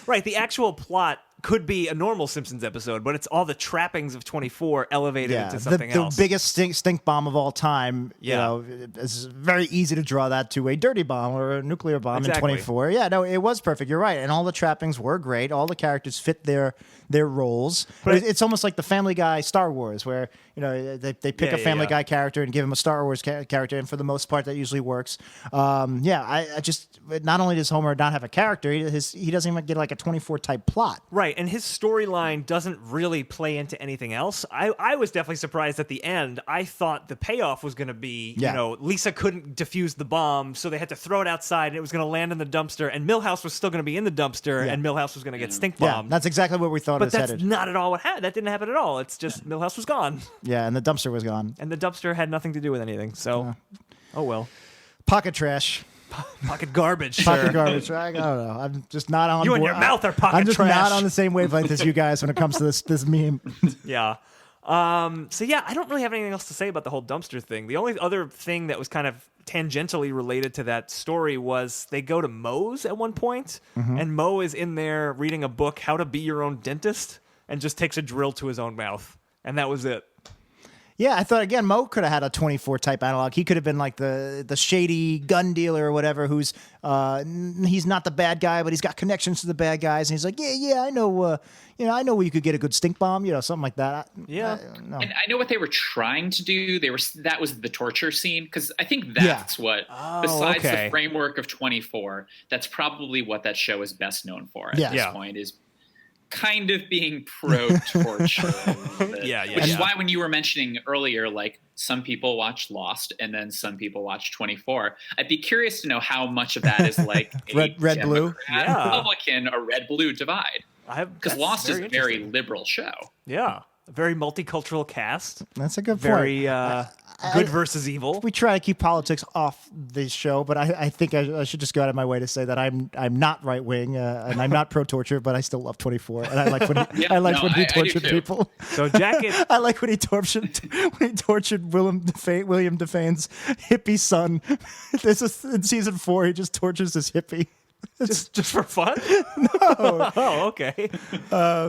Right, the actual plot could be a normal Simpsons episode, but it's all the trappings of 24 elevated into something else. The biggest stink bomb of all time. Yeah. You know, it's very easy to draw that to a dirty bomb or a nuclear bomb Exactly. in 24. Yeah, no, it was perfect. You're right, and all the trappings were great. All the characters fit their roles. But it's almost like the Family Guy Star Wars, where they pick a Family Guy character and give him a Star Wars character, and for the most part, that usually works. I just not only does Homer not have a character, he doesn't even get like a 24 type plot. Right, and his storyline doesn't really play into anything else. I was definitely surprised at the end. I thought the payoff was going to be, Lisa couldn't defuse the bomb, so they had to throw it outside, and it was going to land in the dumpster, and Milhouse was still going to be in the dumpster, and Milhouse was going to get stink bombed. Yeah, that's exactly what we thought it was But that's headed. not at all what happened. That didn't happen at all. It's just Milhouse was gone. Yeah, and the dumpster was gone. And the dumpster had nothing to do with anything, so, oh well. Pocket trash. Pocket garbage, Pocket sir. garbage. I don't know. I'm just not on You board. and your mouth are pocket I'm just trash. not on the same wavelength as you guys when it comes to this meme. Yeah. So yeah, I don't really have anything else to say about the whole dumpster thing. The only other thing that was kind of tangentially related to that story was they go to Moe's at one point, and Moe is in there reading a book, How to Be Your Own Dentist, and just takes a drill to his own mouth. And that was it. Yeah, I thought, again, Moe could have had a 24 type analog. He could have been like the shady gun dealer or whatever who's, he's not the bad guy, but he's got connections to the bad guys. And he's like, I know, I know where you could get a good stink bomb, something like that. Yeah. No. And I know what they were trying to do. That was the torture scene, because I think that's what, besides the framework of 24, that's probably what that show is best known for at this point, is kind of being pro-torture. Which is why when you were mentioning earlier, like, some people watch Lost and then some people watch 24, I'd be curious to know how much of that is like a red-blue, Republican or red-blue divide. Because Lost is a very liberal show. Yeah. A very multicultural cast. That's a good point. Very good versus evil. We try to keep politics off this show, but I think I should just go out of my way to say that I'm not right wing and I'm not pro torture, but I still love 24, and I like when he tortured people. So Jacket, I like when he tortured William Defane's hippie son. In season 4, he just tortures this hippie. Just for fun? No. Oh, okay. I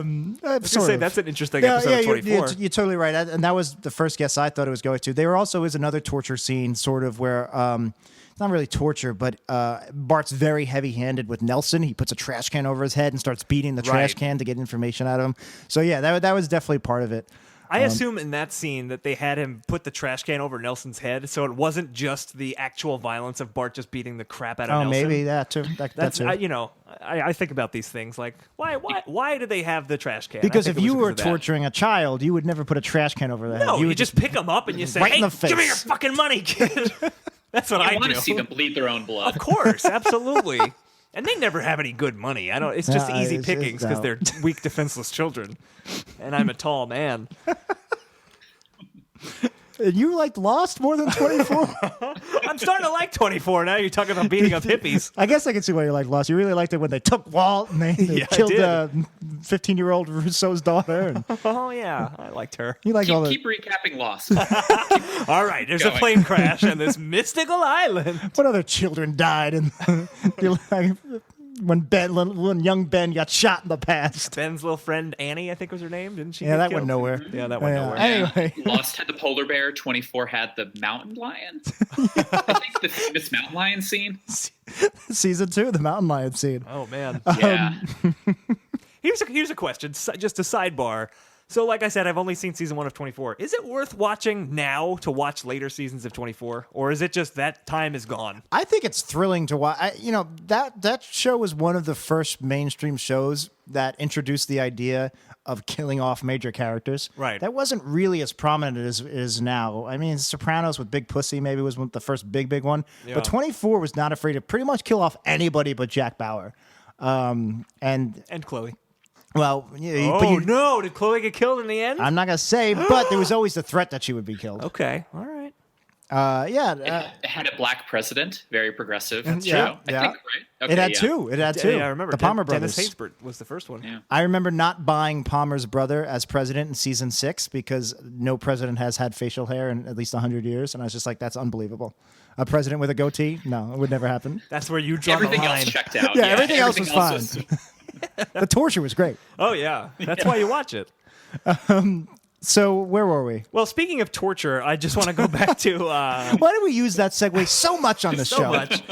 was gonna say that's an interesting episode of 24. You're totally right, and that was the first guess I thought it was going to. There also is another torture scene, sort of where not really torture, but Bart's very heavy-handed with Nelson. He puts a trash can over his head and starts beating the trash can to get information out of him. So yeah, that was definitely part of it. I assume in that scene that they had him put the trash can over Nelson's head, so it wasn't just the actual violence of Bart just beating the crap out of Nelson. Oh, maybe that too. That's too. I think about these things like why do they have the trash can? Because if you were torturing a child, you would never put a trash can over their head. No, you would just pick them up and you say, right "Hey, in the face. give me your fucking money, kid." That's what I do. want to see them bleed their own blood. Of course, absolutely. And they never have any good money. It's just easy pickings because they're weak, defenseless children. And I'm a tall man. And you liked Lost more than 24? I'm starting to like 24 now. You're talking about beating up hippies. I guess I can see why you like Lost. You really liked it when they took Walt and they killed 15-year-old Rousseau's daughter. And oh, yeah. I liked her. You like keep recapping Lost. All right. There's a plane crash on this mystical island. What other children died when young Ben got shot in the past? Ben's little friend Annie, I think was her name, didn't she? Yeah, that went nowhere. Yeah, that went nowhere. Anyway. Lost had the polar bear, 24 had the mountain lion. I think the famous mountain lion scene. Season 2, the mountain lion scene. Oh, man. Yeah. Here's a question, just a sidebar. So, like I said, I've only seen season 1 of 24. Is it worth watching now to watch later seasons of 24? Or is it just that time is gone? I think it's thrilling to watch. That show was one of the first mainstream shows that introduced the idea of killing off major characters. Right. That wasn't really as prominent as it is now. I mean, Sopranos with Big Pussy maybe was the first big one. Yeah. But 24 was not afraid to pretty much kill off anybody but Jack Bauer. And Chloe. Well, no! Did Chloe get killed in the end? I'm not gonna say, but there was always the threat that she would be killed. Okay, all right. It had a black president, very progressive show. Yeah. I think, right? Okay, It had two. It had two. Yeah, I remember. The Palmer brothers. Dennis Haysbert was the first one. Yeah. I remember not buying Palmer's brother as president in season 6 because no president has had facial hair in at least 100 years. And I was just like, that's unbelievable. A president with a goatee? No, it would never happen. That's where you draw Everything the line. else checked out. Yeah, everything else was fine. The torture was great. Oh, yeah. That's why you watch it. So where were we? Well, speaking of torture, I just want to go back to... Why do we use that segue so much on the so show? much.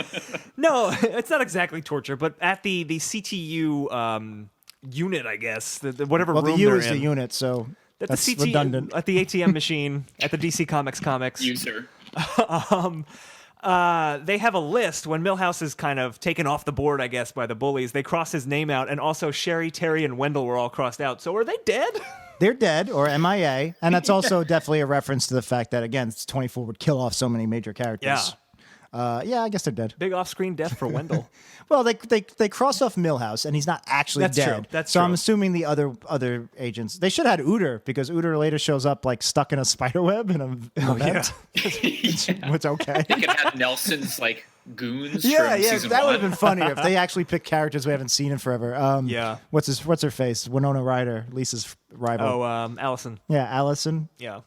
No, it's not exactly torture, but at the CTU unit, I guess, whatever Well, room the U they're is in. the unit, so At that's the CTU, redundant. At the ATM machine, at the DC Comics. User. They have a list when Milhouse is kind of taken off the board, I guess, by the bullies. They cross his name out, and also Sherry, Terry, and Wendell were all crossed out. So are they dead? They're dead or MIA, and that's also definitely a reference to the fact that, again, 24 would kill off so many major characters. I guess they're dead. Big off-screen death for Wendell. Well, they cross off Milhouse, and he's not actually That's dead. true. That's so true. I'm assuming the other agents. They should have had Uter, because Uter later shows up like stuck in a spider web in an event. Which okay. You could have Nelson's like goons. Yeah, from season that would one. have been funny if they actually picked characters we haven't seen in forever. Yeah. What's her face? Winona Ryder, Lisa's rival. Oh, Allison. Yeah, Allison. Yeah.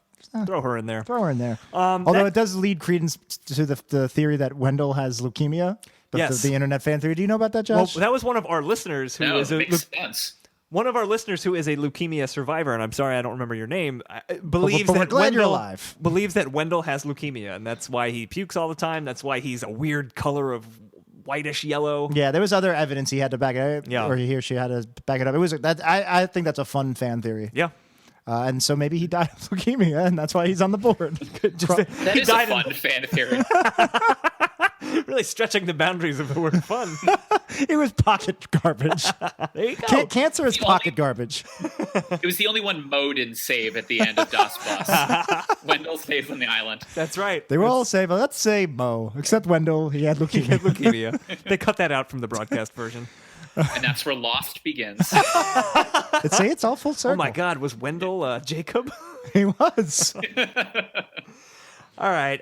Throw her in there. Throw her in there. Although it does lead credence to the theory that Wendell has leukemia. Yes. The internet fan theory. Do you know about that, Well, Josh? that was one of our listeners who No, is it makes sense. one of our listeners who is a leukemia survivor, and I'm sorry I don't remember your name. Believes but we're that glad you're Wendell alive. believes that Wendell has leukemia, and that's why he pukes all the time. That's why he's a weird color of whitish yellow. Yeah, there was other evidence he had to back it up, Yeah. or he or she had to back it up. It was that I think that's a fun fan theory. Yeah. And so maybe he died of leukemia, and that's why he's on the board. That is a died fun fan theory. Really stretching the boundaries of the word fun. It was pocket garbage. There you go. Cancer is The pocket only- garbage. It was the only one mowed and save at the end of Das Bus. Wendell stays on the island. That's right. They were all safe. Let's say Mo, except Wendell. He had leukemia. leukemia. They cut that out from the broadcast version. And that's where Lost begins. It's all full circle. Oh my God, was Wendell Jacob? He was. All right.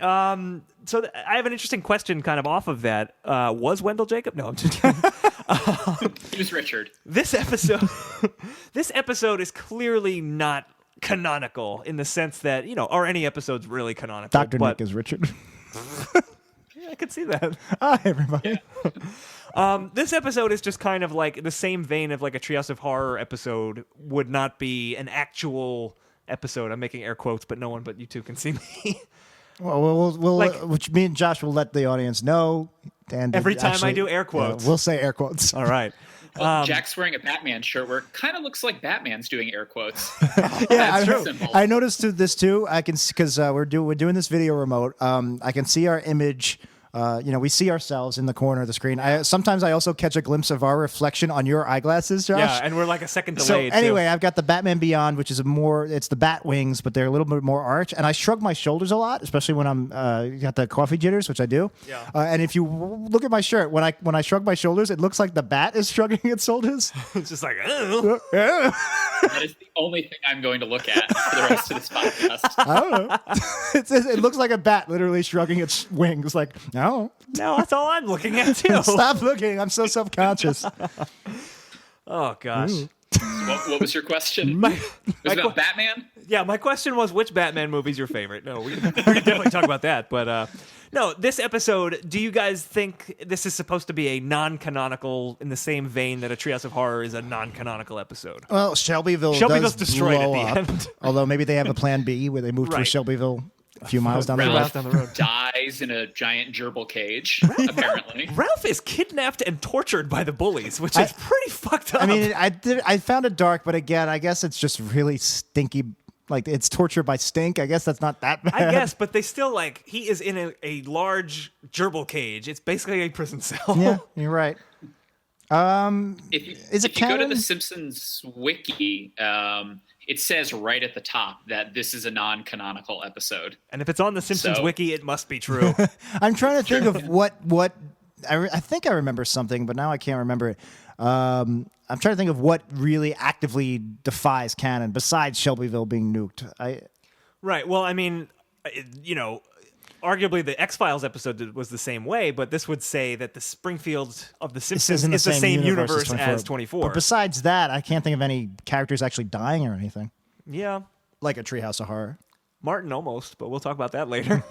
So I have an interesting question kind of off of that. Was Wendell Jacob? No, I'm just kidding. He was Richard. This episode is clearly not canonical in the sense that, are any episodes really canonical? Dr. But Nick is Richard. yeah, I could see that. Hi, everybody. This episode is just kind of like the same vein of like a Treehouse of Horror episode would not be an actual episode. I'm making air quotes, but no one but you two can see me. Well, we'll Like- which me and Josh will let the audience know. And Every time I do air quotes. we'll say air quotes. All right. Jack's wearing a Batman shirt where it kind of looks like Batman's doing air quotes. Yeah, That's true. I noticed this too. I can because we're doing this video remote. I can see our image. We see ourselves in the corner of the screen. Sometimes I also catch a glimpse of our reflection on your eyeglasses, Josh. Yeah, and we're like a second So delayed. anyway, too. I've got the Batman Beyond, which is it's the bat wings, but they're a little bit more arch. And I shrug my shoulders a lot, especially when I'm got the coffee jitters, which I do. Yeah. And if you look at my shirt, when I shrug my shoulders, it looks like the bat is shrugging its shoulders. it's just like, oh. That is the only thing I'm going to look at for the rest of this podcast. I don't know. It looks like a bat literally shrugging its wings. Like, no, No, that's all I'm looking at too. stop looking. I'm so self-conscious. Oh gosh. What was your question? My, Was my it about que- Batman? yeah, my question was which Batman movie's your favorite? No, we can definitely talk about that. But no, this episode, do you guys think this is supposed to be a non-canonical in the same vein that a Treehouse of Horror is a non-canonical episode? Well, Shelbyville's Shelbyville's does destroyed at blow the up. end. Although maybe they have a plan B where they move to Right. Shelbyville a few miles down the road. Ralph down the road. Dies in a giant gerbil cage, apparently. Ralph is kidnapped and tortured by the bullies, which is pretty fucked up. I mean, I found it dark, but again, I guess it's just really stinky. Like, it's torture by stink. I guess that's not that bad. I guess, but they still he is in a large gerbil cage. It's basically a prison cell. Yeah, you're right. If you, Is it if you go to canon? the Simpsons wiki, it says right at the top that this is a non-canonical episode. And if it's on the Simpsons So- wiki, it must be true. I'm trying to think of what I think I remember something, but now I can't remember it. I'm trying to think of what really actively defies canon besides Shelbyville being nuked. Right. Well, I mean, arguably the X-Files episode was the same way, but this would say that the Springfield of the Simpsons isn't is the same universe as 24. 24. But besides that, I can't think of any characters actually dying or anything. Yeah. Like a Treehouse of Horror. Martin almost, but we'll talk about that later.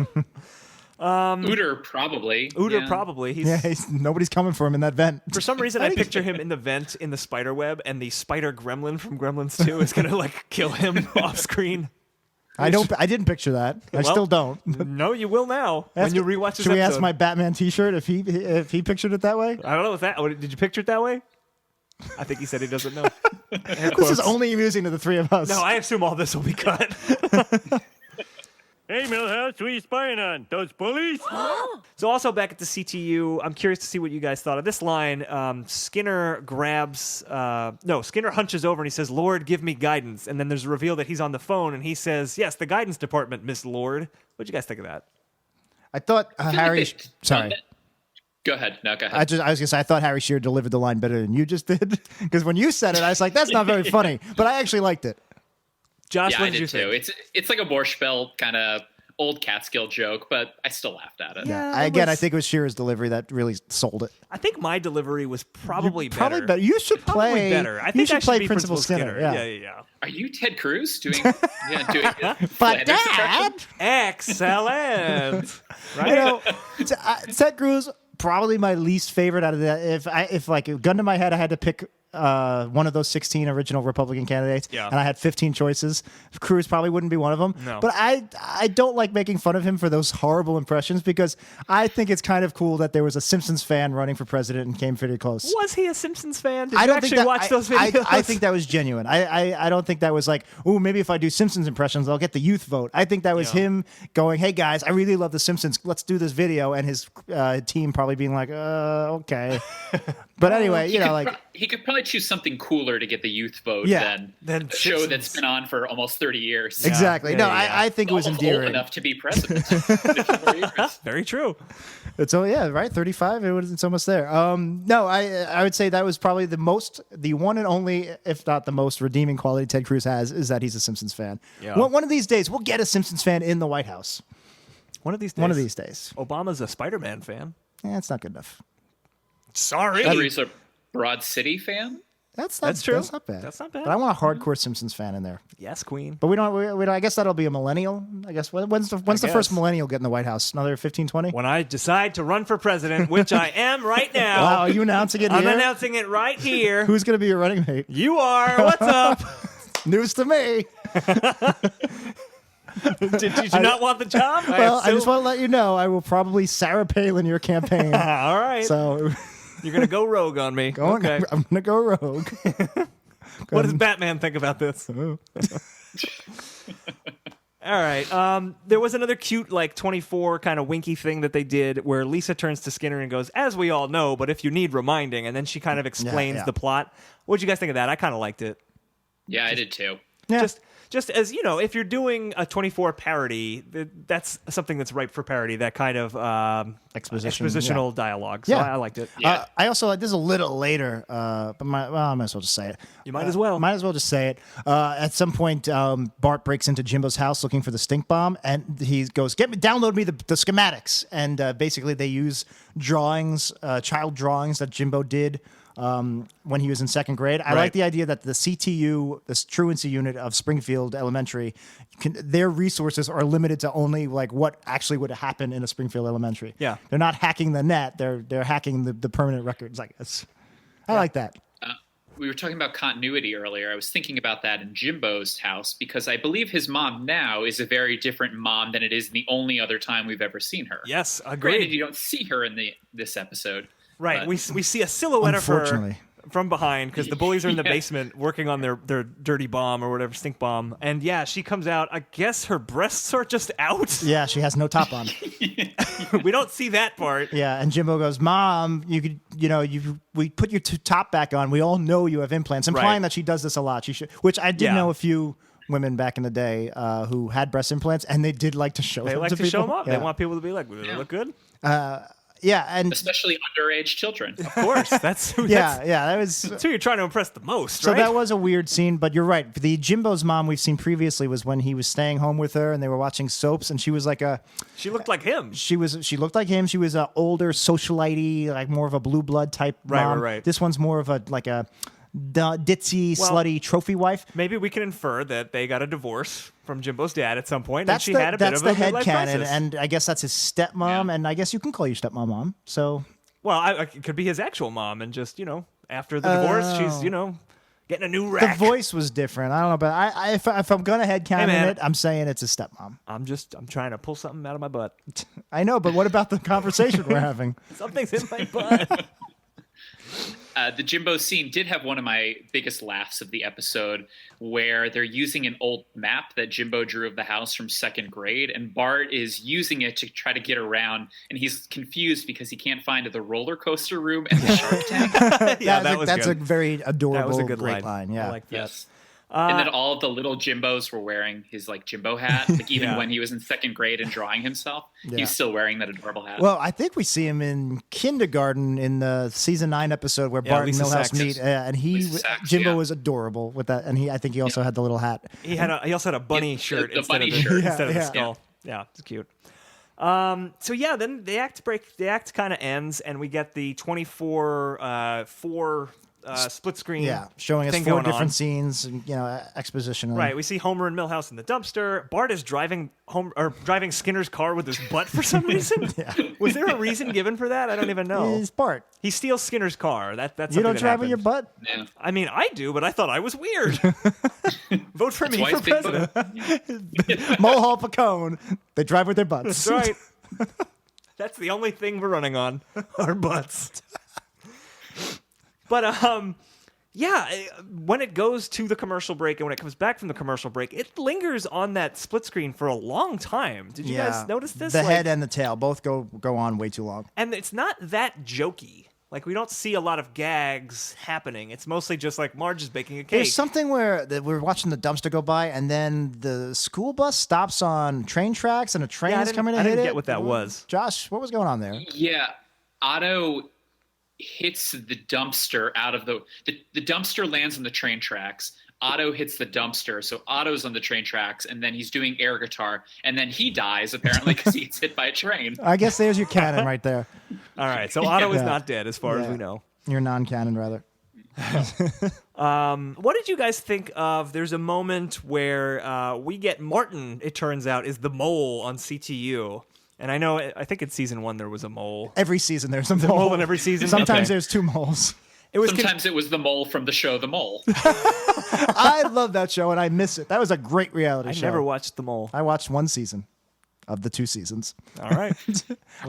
Uter probably. Probably. Nobody's coming for him in that vent. For some reason, I picture him in the vent in the spider web, and the spider gremlin from Gremlins 2 is going to like kill him off screen. I didn't picture that. I still don't. No, you will now when you rewatch this Should we episode. ask my Batman T-shirt if he pictured it that way? I don't know if that. Did you picture it that way? I think he said he doesn't know. This is only amusing to the three of us. No, I assume all this will be cut. Hey, Millhouse, who are you spying on? Those bullies? So also back at the CTU, I'm curious to see what you guys thought of this line. Skinner hunches over and he says, "Lord, give me guidance." And then there's a reveal that he's on the phone and he says, "Yes, the guidance department, Miss Lord." What'd you guys think of that? I thought Harry. Sorry. Go ahead. No, go ahead. I was gonna say I thought Harry Shearer delivered the line better than you just did because when you said it, I was like, "That's not very funny," but I actually liked it. Josh, yeah, what I did you did think? too. It's like a Borscht Belt kind of old Catskill joke, but I still laughed at it. Yeah, I think it was Shearer's delivery that really sold it. I think my delivery was probably better. You should Probably play better. I think you should I should play be Principal Skinner. Yeah. Are you Ted Cruz doing? But Flanders Dad, impression? Excellent. Right? you know, Ted Cruz probably my least favorite out of that. If like a gun to my head, I had to pick one of those 16 original Republican candidates, and I had 15 choices, Cruz probably wouldn't be one of them. No. But I don't like making fun of him for those horrible impressions because I think it's kind of cool that there was a Simpsons fan running for president and came pretty close. Was he a Simpsons fan? Did I you don't actually think that, watch those videos? I think that was genuine. I don't think that was like, oh, maybe if I do Simpsons impressions, I'll get the youth vote. I think that was him going, hey guys, I really love the Simpsons. Let's do this video, and his team probably being like, okay. But anyway, he could probably choose something cooler to get the youth vote Yeah. than a show that's been on for almost 30 years. Exactly. I think it was Almost endearing. old enough to be president. 54 years. Very true. It's right, 35. It's almost there. No, I would say that was probably the one and only, if not the most redeeming quality Ted Cruz has is that he's a Simpsons fan. Yeah. One of these days, we'll get a Simpsons fan in the White House. One of these days. One of these days. Obama's a Spider-Man fan. Yeah, it's not good enough. Sorry. Hillary's a Broad City fan. That's true. That's not bad. That's not bad. But I want a hardcore Simpsons fan in there. Yes, Queen. But we don't. I guess that'll be a millennial. I guess when's the guess. first millennial get in the White House? Another 15, 20? When I decide to run for president, which I am right now. Wow, are you announcing it I'm here? announcing it right here. Who's going to be your running mate? You are. What's up? News to me. Did you not want the job? Well, I just want to let you know I will probably Sarah Palin your campaign. All right. So You're going to go rogue on me. Okay. I'm going to go rogue. What does Batman think about this? All right. There was another cute, like, 24 kind of winky thing that they did where Lisa turns to Skinner and goes, "As we all know, but if you need reminding," and then she kind of explains the plot. What did you guys think of that? I kind of liked it. Yeah, I did too. Yeah. Just as, you know, if you're doing a 24 parody, that's something that's ripe for parody, that kind of expositional dialogue. So I liked it. Yeah. I also, this is a little later, but I might as well just say it. You might as well. Might as well just say it. At some point, Bart breaks into Jimbo's house looking for the stink bomb, and he goes, download me the schematics. And basically they use drawings, child drawings that Jimbo did when he was in second grade. I like the idea that the CTU, this truancy unit of Springfield Elementary, their resources are limited to only like what actually would happen in a Springfield Elementary. Yeah. They're not hacking the net. They're hacking the permanent records, I guess. I like that. We were talking about continuity earlier. I was thinking about that in Jimbo's house because I believe his mom now is a very different mom than it is the only other time we've ever seen her. Yes, agreed. Granted, you don't see her in this episode. Right. But We see a silhouette of her Unfortunately. from behind because the bullies are in the basement working on their dirty bomb or whatever, stink bomb. And yeah, she comes out. I guess her breasts are just out. Yeah, she has no top on. We don't see that part. Yeah, and Jimbo goes, "Mom, we put your top back on. We all know you have implants," implying that she does this a lot. She should, which I did know a few women back in the day who had breast implants, and they did like to show them to people. Show them up. Yeah. They want people to be like, "Do they look good?" Yeah, and especially underage children. Of course, that's that was. that's who you're trying to impress the most, So right? that was a weird scene, but you're right. The Jimbo's mom we've seen previously was when he was staying home with her, and they were watching soaps, and she was like she looked like him. She looked like him. She was an older socialite, like more of a blue blood type mom. Right. This one's more of a ditzy, slutty trophy wife. Maybe we can infer that they got a divorce from Jimbo's dad at some point, That's and she had a bit of a head midlife canon, crisis. and I guess that's his stepmom, and I guess you can call your stepmom mom. So, Well, it could be his actual mom, and just after the divorce, she's getting a new the rack. voice was different. I don't know, but if I'm gonna head canon man. it, I'm saying it's his stepmom. I'm trying to pull something out of my butt. I know, but what about the conversation we're having? Something's in my butt. The Jimbo scene did have one of my biggest laughs of the episode, where they're using an old map that Jimbo drew of the house from second grade, and Bart is using it to try to get around, and he's confused because he can't find the roller coaster room and the Shark Tank. That's a very adorable, That was a good great line. line. Yeah, I like that. Yes. And then all of the little Jimbos were wearing his Jimbo hat. Like even when he was in second grade and drawing himself, he was still wearing that adorable hat. Well, I think we see him in kindergarten in the season 9 episode where Bart and Lisa Milhouse Sachs. meet, and Lisa Sachs, Jimbo was adorable with that, and I think he also had the little hat. He also had a bunny shirt the instead bunny of shirt. instead of the Yeah. skull. Yeah, it's cute. Then the act kind of ends, and we get the 24/4 split screen. Yeah, showing us thing 4 going different on. scenes, and exposition. Right, we see Homer and Milhouse in the dumpster. Bart is driving Skinner's car with his butt for some reason. Was there a reason given for that? I don't even know. He's Bart. He steals Skinner's car. That's You something don't that drive with your happened. butt? Yeah. I mean, I do, but I thought I was weird. Vote for me Why for is Big president. Mulhall Pacone. They drive with their butts. That's right. That's the only thing we're running on, our butts. But when it goes to the commercial break and when it comes back from the commercial break, it lingers on that split screen for a long time. Did you guys notice this? The head and the tail both go on way too long. And it's not that jokey. Like, we don't see a lot of gags happening. It's mostly just like Marge is baking a cake. There's something where we're watching the dumpster go by, and then the school bus stops on train tracks, and a train is coming to I hit didn't it. get what that was. Josh, what was going on there? Yeah. Otto hits the dumpster out of the dumpster lands on the train tracks. Otto hits the dumpster, so Otto's on the train tracks, and then he's doing air guitar, and then he dies apparently because he gets hit by a train. I guess there's your canon right there. All right, so Otto is Yeah. not dead as far as Yeah. we know. Your non-canon, rather. What did you guys think of? There's a moment where we get Martin, it turns out, is the mole on CTU. And I think in season 1 there was a mole. Every season there's a The mole. mole in every season? Sometimes Okay. there's 2 moles. Sometimes it was the mole from the show The Mole. I love that show, and I miss it. That was a great reality I show. never watched the mole. I watched 1 season of the 2 seasons. All right. Was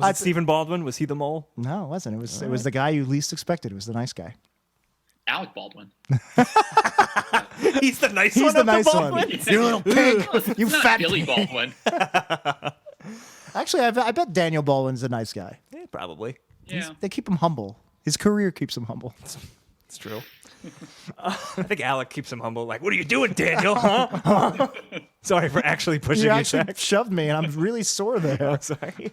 it Stephen Baldwin? Was he the mole? No, it wasn't. It was the guy you least expected. It was the nice guy. Alec Baldwin. He's the nice He's one. the of nice the one. Baldwins? You little pig. You It's not fat Billy pig. Baldwin. Actually, I bet Daniel Baldwin's a nice guy. Yeah, probably. Yeah. They keep him humble. His career keeps him humble. It's true. I think Alec keeps him humble. Like, what are you doing, Daniel? Huh? Sorry for actually pushing You you, actually Jack. shoved me, and I'm really sore there. Sorry.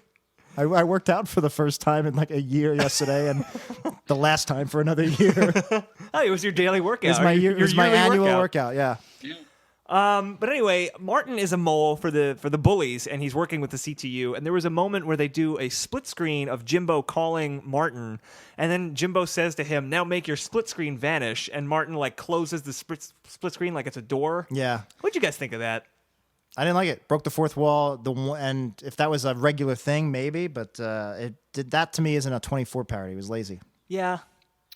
I worked out for the first time in like a year yesterday, and the last time for another year. Oh, it was your daily workout. It was my yearly annual workout. Yeah. But anyway, Martin is a mole for the bullies, and he's working with the CTU. And there was a moment where they do a split screen of Jimbo calling Martin, and then Jimbo says to him, "Now make your split screen vanish." And Martin closes the split screen like it's a door. Yeah. What'd you guys think of that? I didn't like it. Broke the fourth wall. And if that was a regular thing, maybe. But it did that to me isn't a 24 parody. It was lazy. Yeah,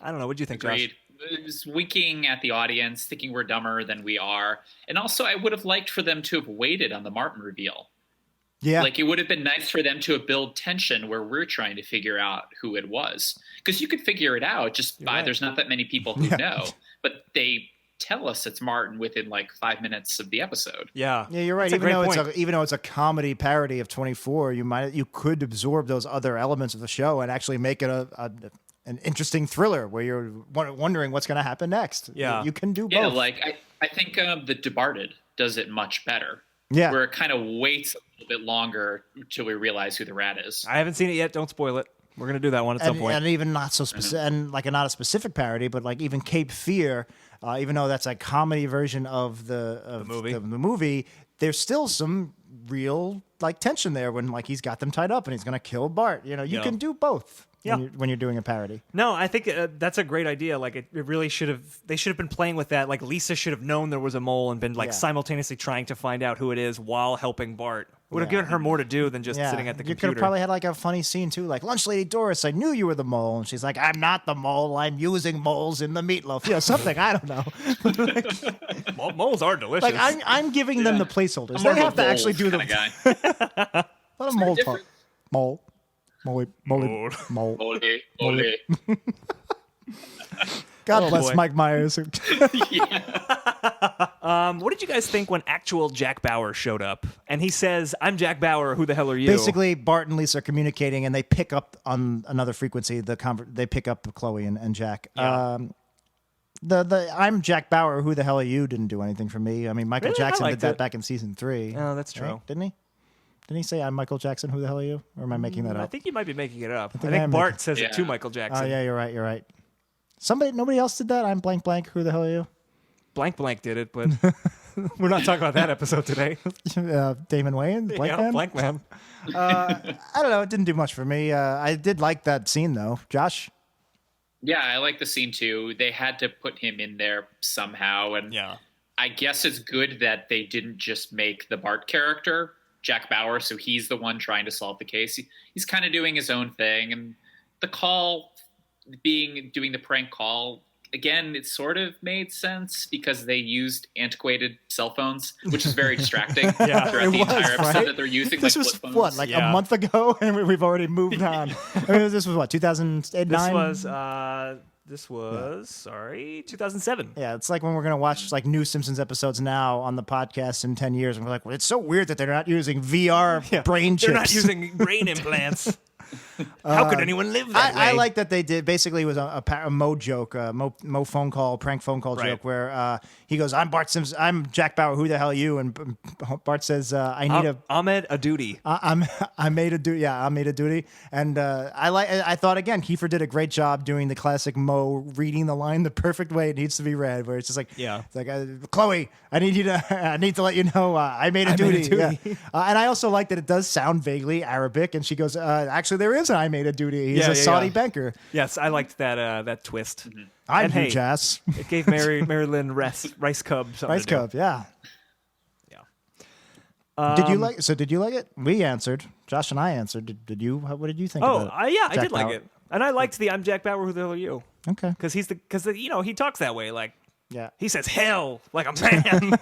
I don't know. What'd you think, Josh? Agreed. It was winking at the audience, thinking we're dumber than we are. And also, I would have liked for them to have waited on the Martin reveal. Yeah. Like, it would have been nice for them to have built tension where we're trying to figure out who it was. Because you could figure it out just by there's not that many people who know. But they tell us it's Martin within like 5 minutes of the episode. Yeah, Yeah, you're right. That's a Even great though point. even though it's a comedy parody of 24, you could absorb those other elements of the show and actually make it an interesting thriller where you're wondering what's going to happen next. Yeah. You can do both. Yeah, like I think The Departed does it much better. Yeah. Where it kind of waits a little bit longer until we realize who the rat is. I haven't seen it yet. Don't spoil it. We're gonna do that one at some point. And even not so specific, and like not a specific parody, but like even Cape Fear, even though that's a comedy version of the movie, there's still some real like tension there when like he's got them tied up and he's gonna kill Bart. You can do both. Yeah. When you're doing a parody. No, I think that's a great idea. Like it really should have. They should have been playing with that. Like Lisa should have known there was a mole and been like simultaneously trying to find out who it is while helping Bart. It would have given her more to do than just sitting at the computer. You could have probably had like a funny scene too, like Lunch Lady Doris. I knew you were the mole, and she's like, "I'm not the mole. I'm using moles in the meatloaf." Something I don't know. Moles are delicious. Like I'm giving them the placeholders. They have to actually do the guy. A lot of mole talk. Mole. Mole. God bless boy. Mike Myers. What did you guys think when actual Jack Bauer showed up? And he says, "I'm Jack Bauer. Who the hell are you?" Basically, Bart and Lisa are communicating, and they pick up on another frequency. They pick up Chloe and Jack. Yeah. The I'm Jack Bauer. Who the hell are you? Didn't do anything for me. I mean, Michael Really? Jackson I did liked that it. back in season 3. Oh, that's true. Right? Didn't he? Didn't he say I'm Michael Jackson? Who the hell are you? Or am I making that up? I think you might be making it up. I I think am Bart making- says it to Yeah. Michael Jackson. Oh yeah, you're right. Nobody else did that. I'm blank blank. Who the hell are you? Blank did it, but we're not talking about that episode today. Damon Wayans. Blank Yeah, man. Blank Man. I don't know. It didn't do much for me. I did like that scene though. Josh. Yeah, I like the scene too. They had to put him in there somehow, and Yeah. I guess it's good that they didn't just make the Bart character Jack Bauer, so he's the one trying to solve the case. He's kind of doing his own thing, and the call doing the prank call again, it sort of made sense because they used antiquated cell phones, which is very distracting throughout the entire episode right? that they're using. This like was flip what, phones. like Yeah. a month ago, and we've already moved on. I mean, this was what 2008, This was 2007. Yeah, it's like when we're gonna watch like new Simpsons episodes now on the podcast in 10 years, and we're like, well, it's so weird that they're not using VR brain chips. They're not using brain implants. How could anyone live that way? I like that they did. Basically, it was a Mo joke, Mo phone call, prank phone call Right. joke, where he goes, "I'm Bart Simpson. I'm Jack Bauer. Who the hell are you?" And Bart says, "I need Ahmed a duty. I made a duty. Yeah, I made a duty." And I thought again, Kiefer did a great job doing the classic Mo reading the line the perfect way it needs to be read, where it's just like, it's like Chloe, I need to let you know I made a duty. Yeah. And I also like that it does sound vaguely Arabic, and she goes, "Actually, there is an I made a duty. He's a Saudi banker." Yes, I liked that twist. I'm And hey, Jazz. It gave mary-lynn rice cub something Rice to do. Cub, yeah. Yeah. Did you like? So did you like it? We answered. Josh and I answered. Did you? What did you think? Oh, about yeah, I Jack did like Bauer? it, and I liked the "I'm Jack Bauer. Who the hell are you?" Okay. Because he talks that way, like Yeah. he says "hell" like a man,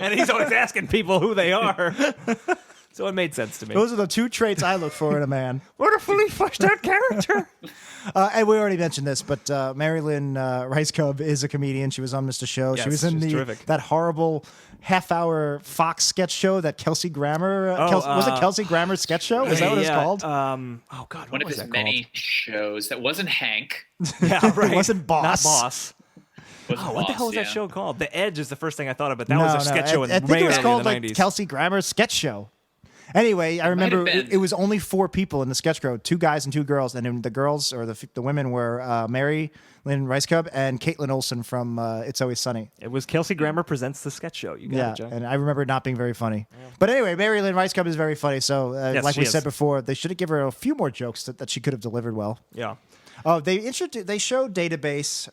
and he's always asking people who they are. So it made sense to me. Those are the two traits I look for in a man. What a fully fleshed out character. And we already mentioned this, but Mary-Lynn Rice Cub is a comedian. She was on Mr. Show. Yes, she was in she's terrific. that horrible half-hour Fox sketch show that Kelsey Grammer. Was it Kelsey Grammer's sketch show? Is that what it's called? Oh God, One what of was his that many shows that wasn't Hank. Yeah, right. It wasn't Boss. Not Boss. Wasn't What the Boss, hell was that yeah. show called? The Edge is the first thing I thought of, but that was a sketch show in I think it was early called in the like 90s. Kelsey Grammer's sketch show. Anyway, I remember been. it was only 4 people in the sketch crew, 2 guys and 2 girls, and then the girls or the women were Mary-Lynn Rice Cub and Caitlin Olsen from It's Always Sunny. It was Kelsey Grammer Presents the Sketch Show. You got Yeah, it, Joe. and I remember it not being very funny. But anyway, Mary-Lynn Rice Cub is very funny. So, Yes, like she we is. said before, they should have given her a few more jokes that she could have delivered well. Yeah. Oh, they showed Database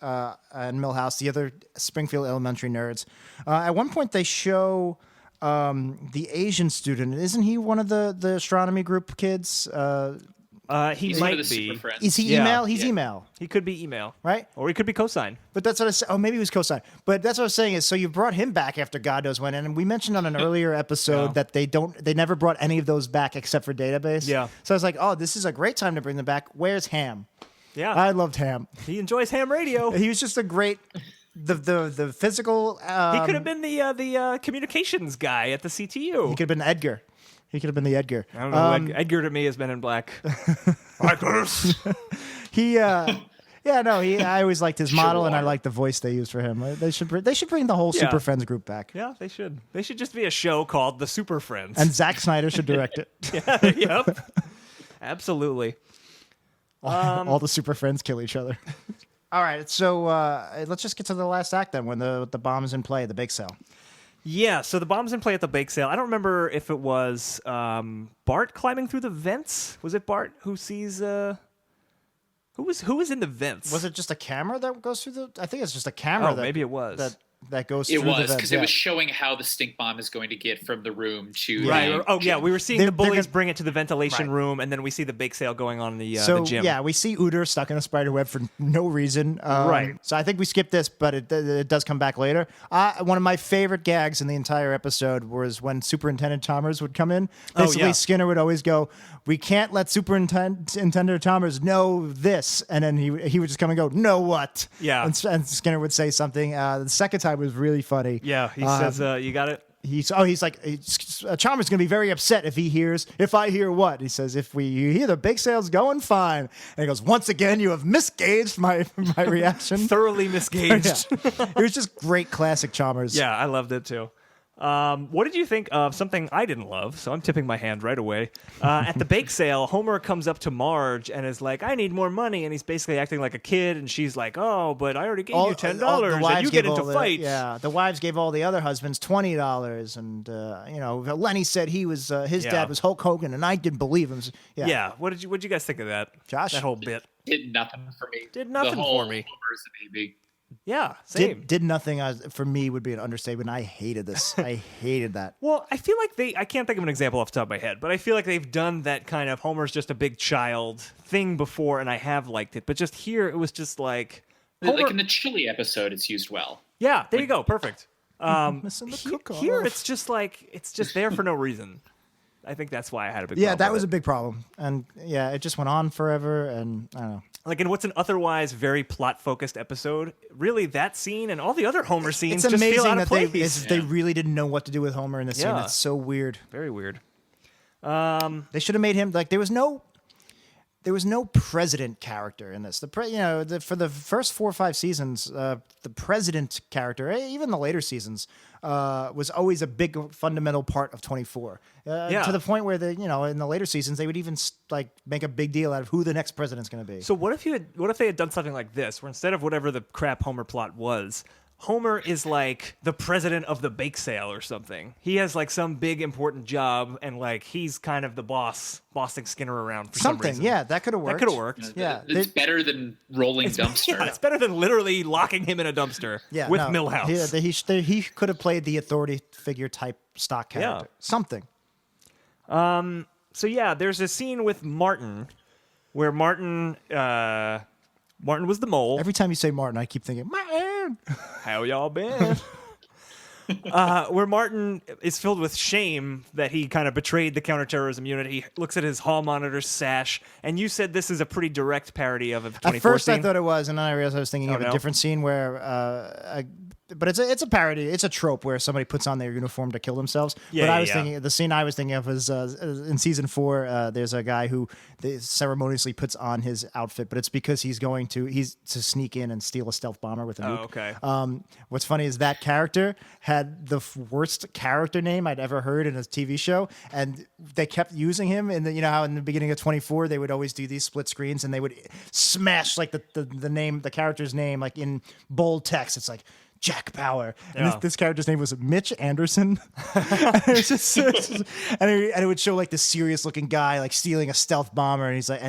and Millhouse, the other Springfield Elementary nerds. At one point, they show the Asian student. Isn't he one of the astronomy group kids? He He's might one of the be. super friends. Is he Yeah. email? He's Yeah. email, He could be email. right? Or he could be cosine. But that's what I said. Oh, maybe it was cosine. But that's what I was saying is, so you brought him back after God knows when, and we mentioned on an earlier episode that they never brought any of those back except for Database. Yeah. So I was like, oh, this is a great time to bring them back. Where's Ham? Yeah. I loved Ham. He enjoys ham radio. He was just a great, the physical. He could have been the communications guy at the CTU. He could have been Edgar. He could have been the Edgar. I don't know. Edgar to me has been in black. He, I always liked his model, and I liked the voice they used for him. They should bring the whole Yeah. Super Friends group back. Yeah, they should. They should just be a show called The Super Friends. And Zack Snyder should direct it. Yep. Absolutely. All the super friends kill each other. All right, so let's just get to the last act then, when the bomb is in play, the bake sale. Yeah, so the bomb's in play at the bake sale. I don't remember if it was Bart climbing through the vents. Was it Bart who sees... Who was in the vents? Was it just a camera that goes through the... I think it's just a camera. Maybe it was. That goes through it the vents. It was, because it was showing how the stink bomb is going to get from the room to Right. the Yeah, we were seeing the bullies bring it to the ventilation Right. room, and then we see the bake sale going on in the gym. Yeah, we see Uter stuck in a spider web for no reason. Right. So I think we skipped this, but it does come back later. One of my favorite gags in the entire episode was when Superintendent Chalmers would come in. Basically, Skinner would always go, "We can't let Superintendent Chalmers know this," and then he would just come and go, "Know what?" Yeah. And Skinner would say something. The second time was really funny. Yeah, he says, "You got it." He's like, Chalmers going to be very upset if I hear what? He says, you hear the bake sale's going fine. And he goes, "Once again, you have misgauged my reaction." Thoroughly misgauged. Yeah. It was just great classic Chalmers. Yeah, I loved it too. What did you think of something I didn't love? So I'm tipping my hand right away. At the bake sale, Homer comes up to Marge and is like, "I need more money," and he's basically acting like a kid, and she's like, "Oh, but I already gave you $10, and you get into fights." The wives gave all the other husbands $20, and Lenny said he was his dad was Hulk Hogan, and I didn't believe him. Yeah. What did you guys think of that, Josh? That whole bit did nothing for me. Did nothing the whole for me. Homer's a baby. Yeah, same. Did nothing for me would be an understatement. I hated this. I hated that. Well, I feel like I can't think of an example off the top of my head, but I feel like they've done that kind of Homer's just a big child thing before, and I have liked it. But just here, it was just like... Like in the Chili episode, it's used well. Yeah, there you go. Perfect. Missing the cook-off. Here, it's just there for no reason. I think that's why I had a big problem. Yeah, that with was it. a big problem. And yeah, it just went on forever, and I don't know. Like in what's an otherwise very plot-focused episode, really that scene and all the other Homer scenes It's just feel amazing out of that place. they really didn't know what to do with Homer in this scene. Yeah. It's so weird. Very weird. They should have made him like there was no president character in this. For the first 4 or 5 seasons, the president character, even the later seasons, was always a big fundamental part of 24. To the point where in the later seasons they would even make a big deal out of who the next president's going to be. So what if they had done something like this, where instead of whatever the crap Homer plot was, Homer is like the president of the bake sale or something. He has like some big important job, and like he's kind of the bossing Skinner around for some reason. Yeah, that could have worked. That could have worked. Yeah, It's better than rolling dumpster. Yeah, it's better than literally locking him in a dumpster with Milhouse. He could have played the authority figure type stock character. Yeah. Something. So yeah, there's a scene with Martin where Martin was the mole. Every time you say Martin, I keep thinking, Martin! How y'all been? Where Martin is filled with shame that he kind of betrayed the counterterrorism unit. He looks at his hall monitor's sash, and you said this is a pretty direct parody of a 24 At first scene. I thought it was, and then I realized I was thinking of a different scene where... but it's a parody. It's a trope where somebody puts on their uniform to kill themselves. Yeah, but I was thinking the scene I was thinking of was in season 4. There's a guy who ceremoniously puts on his outfit, but it's because he's to sneak in and steal a stealth bomber with a nuke. Okay. What's funny is that character had the worst character name I'd ever heard in a TV show, and they kept using him. And how in the beginning of 24 they would always do these split screens, and they would smash like the character's name like in bold text. It's like Jack Bauer. And this character's name was Mitch Anderson. And it would show like this serious looking guy like stealing a stealth bomber, and he's like,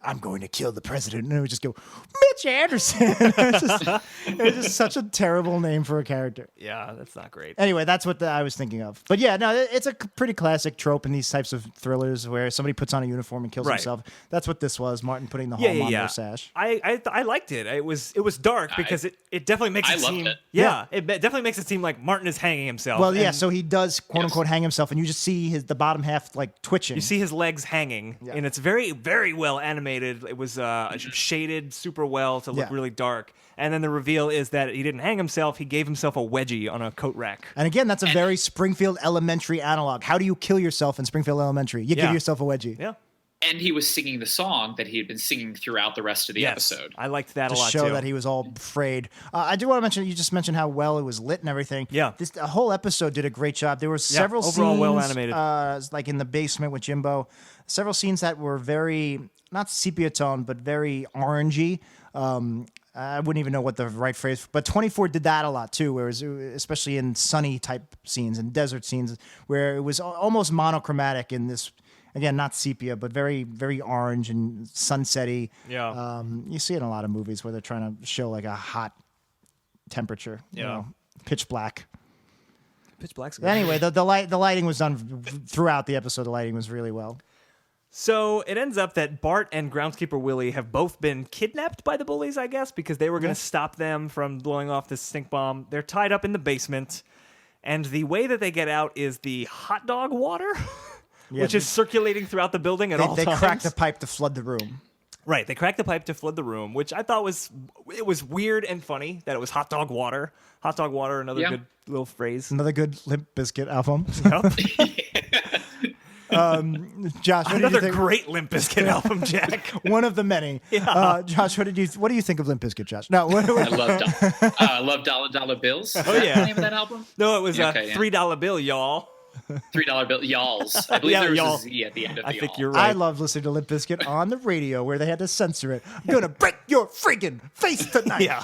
"I'm going to kill the president." And it would just go, Mitch Anderson. It was just such a terrible name for a character. Yeah, that's not great. Anyway, that's what I was thinking of. But yeah, no, it's a pretty classic trope in these types of thrillers where somebody puts on a uniform and kills himself. That's what this was. Martin putting the hall monitor sash. I liked it. It was dark because it definitely makes it seem. Yeah, it definitely makes it seem like Martin is hanging himself. Well, yeah, so he does quote unquote hang himself, and you just see the bottom half like twitching. You see his legs hanging, and it's very, very well animated. It was shaded super well to look really dark. And then the reveal is that he didn't hang himself; he gave himself a wedgie on a coat rack. And again, that's a very Springfield Elementary analog. How do you kill yourself in Springfield Elementary? You give yourself a wedgie. Yeah. And he was singing the song that he had been singing throughout the rest of the episode. I liked that to a lot show too. that he was all afraid. I do want to mention, you just mentioned how well it was lit and everything. Yeah. The whole episode did a great job. There were several overall scenes, well animated. like in the basement with Jimbo, several scenes that were very, not sepia tone, but very orangey. I wouldn't even know what the right phrase, but 24 did that a lot too, whereas especially in sunny type scenes and desert scenes where it was almost monochromatic in this. Again, not sepia, but very, very orange and sunsetty. Yeah. You see it in a lot of movies where they're trying to show like a hot temperature. Yeah. You know, pitch black. Pitch Black's good. But anyway, the lighting was done throughout the episode. The lighting was really well. So it ends up that Bart and Groundskeeper Willie have both been kidnapped by the bullies, I guess, because they were going to stop them from blowing off this stink bomb. They're tied up in the basement, and the way that they get out is the hot dog water. Which is circulating throughout the building at all times. They cracked the pipe to flood the room. Right, they cracked the pipe to flood the room, which I thought was weird and funny that it was hot dog water. Hot dog water, another good little phrase. Another good Limp Bizkit album. Josh, what another did you think? great Limp Bizkit album, Jack. One of the many. Josh, what do you think of Limp Bizkit, Josh? No, I love Dollar Dollar Bills. Is that the name of that album? No, it was a $3 bill, y'all. $3 bill, y'alls. I believe there was y'all. a Z at the end of I the think y'all. you're right. I love listening to Limp Bizkit on the radio where they had to censor it. I'm gonna break your friggin' face tonight. Yeah.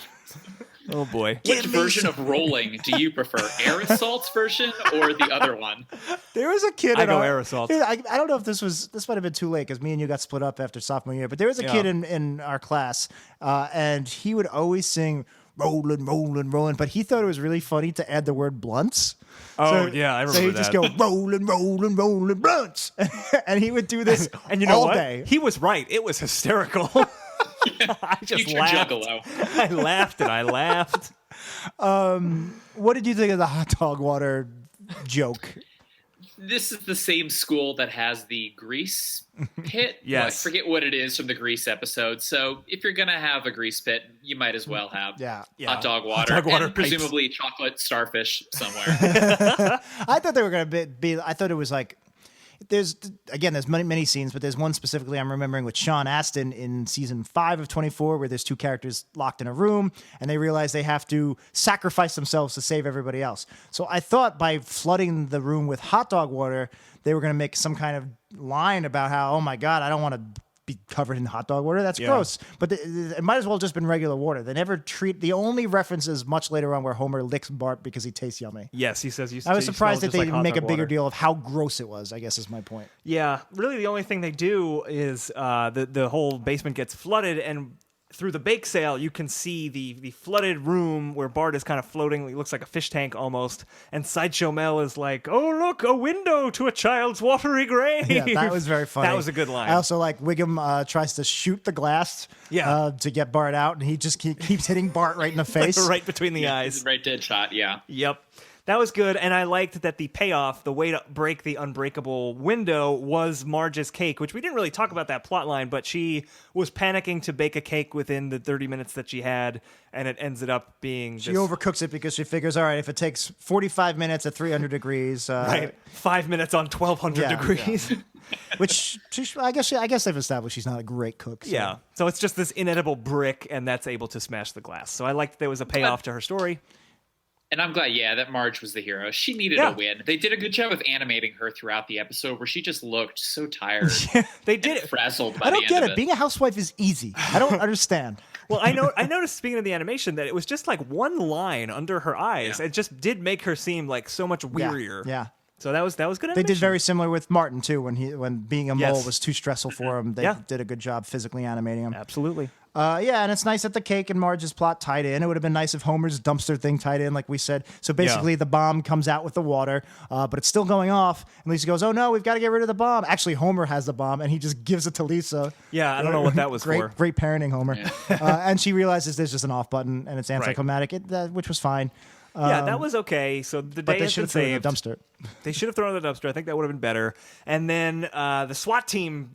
Oh boy. Which version of Rolling do you prefer? Aerosol's version or the other one? There was a kid. I go Aerosols. I don't know if this might have been too late because me and you got split up after sophomore year. But there was a kid in our class, and he would always sing "Rollin', Rollin', Rollin'," but he thought it was really funny to add the word blunts. Oh, I remember so he'd that. just go "Rollin', Rollin', Rollin', blunts," and he would do this And you know all what? day. He was right. It was hysterical. I just Future laughed. Juggalo. I laughed and I laughed. What did you think of the hot dog water joke? This is the same school that has the grease pit. Yes. I forget what it is from the grease episode. So if you're going to have a grease pit, you might as well have hot dog water. Hot dog water and pipes. presumably chocolate starfish somewhere. I thought they were going to be. I thought it was like. There's many scenes, but there's one specifically I'm remembering with Sean Astin in season 5 of 24, where there's two characters locked in a room and they realize they have to sacrifice themselves to save everybody else. So I thought by flooding the room with hot dog water, they were going to make some kind of line about how, oh my God, I don't want to be covered in hot dog water. That's gross. But it might as well have just been regular water. They never treat. The only reference is much later on where Homer licks Bart because he tastes yummy. Yes, he says. I was surprised that they didn't make a bigger water. deal of how gross it was. I guess is my point. Yeah, really, the only thing they do is the whole basement gets flooded, and through the bake sale, you can see the flooded room where Bart is kind of floating. It looks like a fish tank almost. And Sideshow Mel is like, "Oh, look, a window to a child's watery grave." Yeah, that was very funny. That was a good line. I also like Wiggum tries to shoot the glass to get Bart out, and he just keeps hitting Bart right in the face. Right between the eyes. Right dead shot, yeah. Yep. That was good, and I liked that the payoff, the way to break the unbreakable window, was Marge's cake, which we didn't really talk about that plot line, but she was panicking to bake a cake within the 30 minutes that she had, and it ended up being She overcooks it because she figures, all right, if it takes 45 minutes at 300 degrees, right, 5 minutes on 1,200 degrees. Which I guess they've established she's not a great cook. So. Yeah, so it's just this inedible brick, and that's able to smash the glass. So I liked there was a payoff to her story. And I'm glad, that Marge was the hero. She needed a win. They did a good job of animating her throughout the episode where she just looked so tired. They did it. Frazzled by I don't the get end it. of Being a housewife is easy. I don't understand. Well, I noticed, speaking of the animation, that it was just like one line under her eyes. Yeah. It just did make her seem like so much wearier. Yeah. So that was good animation. They did very similar with Martin too. When being a mole Yes. was too stressful for him, they did a good job physically animating him. Absolutely. And it's nice that the cake and Marge's plot tied in. It would have been nice if Homer's dumpster thing tied in, like we said. So basically, the bomb comes out with the water, but it's still going off. And Lisa goes, "Oh no, we've got to get rid of the bomb." Actually, Homer has the bomb, and he just gives it to Lisa. Yeah, I don't know what that was for. Great parenting, Homer. Yeah. And she realizes there's just an off button, and it's anticlimactic, which was fine. That was okay. So the day But they has should been have thrown it in saved. the dumpster. They should have thrown it in the dumpster. I think that would have been better. And then the SWAT team